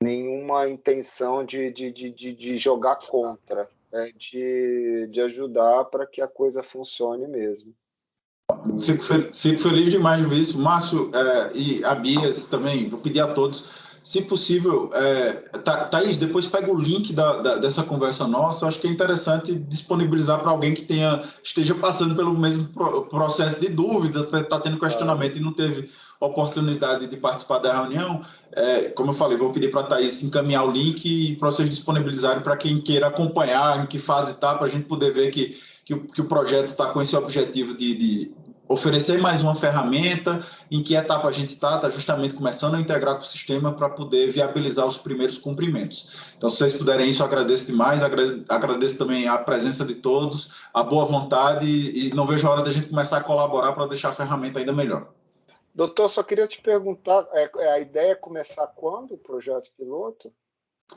nenhuma intenção de jogar contra, de ajudar para que a coisa funcione mesmo. Fico feliz demais de ver isso. Márcio e a Bias também, vou pedir a todos, se possível, Thaís, depois pega o link dessa conversa nossa. Eu acho que é interessante disponibilizar para alguém que esteja passando pelo mesmo processo de dúvida, está tendo questionamento e não teve oportunidade de participar da reunião. Como eu falei, vou pedir para a Thaís encaminhar o link para vocês disponibilizarem para quem queira acompanhar, em que fase está, para a gente poder ver que o projeto está com esse objetivo de oferecer mais uma ferramenta. Em que etapa a gente está justamente começando a integrar com o sistema para poder viabilizar os primeiros cumprimentos. Então, se vocês puderem isso, eu agradeço demais, agradeço também a presença de todos, a boa vontade, e não vejo a hora da gente começar a colaborar para deixar a ferramenta ainda melhor. Doutor, só queria te perguntar, a ideia é começar quando o projeto piloto?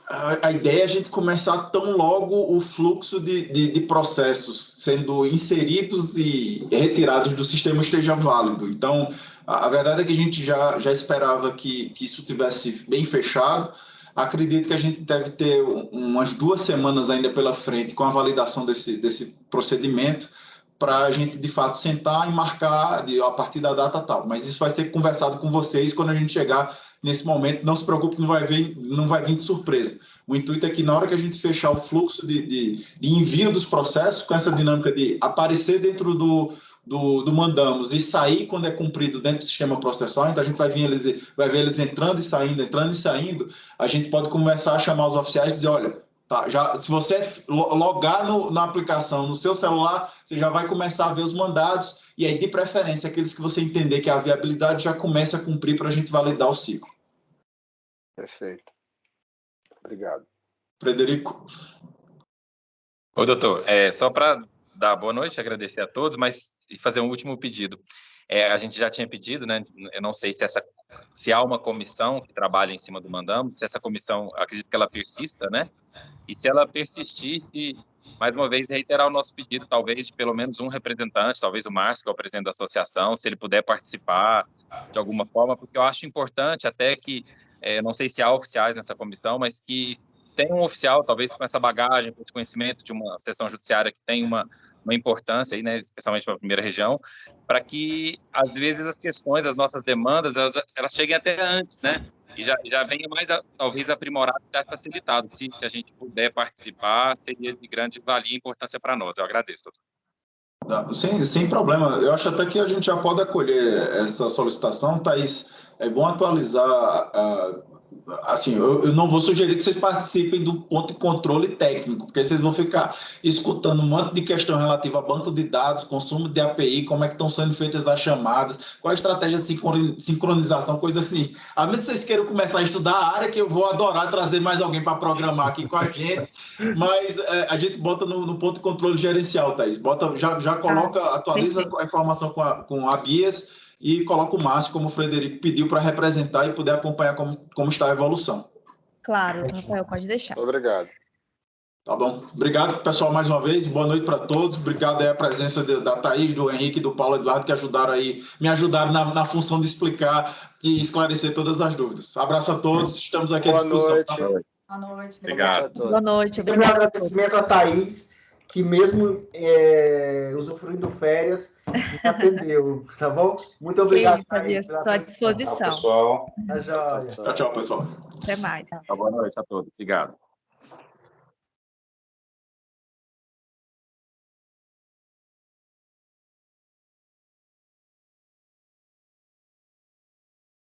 A ideia é a gente começar tão logo o fluxo de processos sendo inseridos e retirados do sistema esteja válido. Então, a verdade é que a gente já esperava que isso tivesse bem fechado. Acredito que a gente deve ter umas 2 semanas ainda pela frente com a validação desse procedimento, para a gente, de fato, sentar e marcar a partir da data tal. Mas isso vai ser conversado com vocês quando a gente chegar nesse momento. Não se preocupe, não vai vir de surpresa. O intuito é que, na hora que a gente fechar o fluxo de envio dos processos, com essa dinâmica de aparecer dentro do mandamos e sair quando é cumprido dentro do sistema processual, então a gente vai ver eles entrando e saindo, a gente pode começar a chamar os oficiais e dizer, olha, tá, se você logar na aplicação, no seu celular, você já vai começar a ver os mandados, e aí, de preferência, aqueles que você entender que a viabilidade já começa a cumprir para a gente validar o ciclo. Perfeito. Obrigado. Frederico. Ô, doutor, só para dar boa noite, agradecer a todos, mas fazer um último pedido. A gente já tinha pedido, né? Eu não sei se há uma comissão que trabalha em cima do Mandamos, se essa comissão, acredito que ela persista, né? E se ela persistisse, mais uma vez, reiterar o nosso pedido, talvez, de pelo menos um representante, talvez o Márcio, que é o presidente da associação, se ele puder participar de alguma forma, porque eu acho importante até que, não sei se há oficiais nessa comissão, mas que tenha um oficial, talvez com essa bagagem, com esse conhecimento de uma sessão judiciária que tem uma importância, aí, né, especialmente para a primeira região, para que, às vezes, as questões, as nossas demandas, elas cheguem até antes, né? E já venha mais, talvez, aprimorado e facilitado. Se a gente puder participar, seria de grande valia e importância para nós. Eu agradeço, doutor. Sem problema. Eu acho até que a gente já pode acolher essa solicitação, Thaís. É bom atualizar. Assim, eu não vou sugerir que vocês participem do ponto de controle técnico, porque vocês vão ficar escutando um monte de questão relativa a banco de dados, consumo de API, como é que estão sendo feitas as chamadas, qual a estratégia de sincronização, coisa assim. A menos que vocês queiram começar a estudar a área, que eu vou adorar trazer mais alguém para programar aqui com a gente, mas a gente bota no ponto de controle gerencial, Thaís. Já coloca, atualiza a informação com a BIAS, e coloca o Márcio, como o Frederico pediu, para representar e poder acompanhar como está a evolução. Claro, Rafael, pode deixar. Obrigado. Tá bom. Obrigado, pessoal, mais uma vez. Boa noite para todos. Obrigado aí a presença da Thaís, do Henrique e do Paulo Eduardo, que me ajudaram na função de explicar e esclarecer todas as dúvidas. Abraço a todos. Estamos aqui à disposição. Boa noite. Tá? Boa noite. Obrigado. Boa noite. Um agradecimento a Thaís, que mesmo usufruindo férias, me atendeu, tá bom? Muito obrigado, Thaís. Estou à disposição. Tchau, pessoal. Tá joia. Tchau, pessoal. Até mais. Boa noite a todos. Obrigado.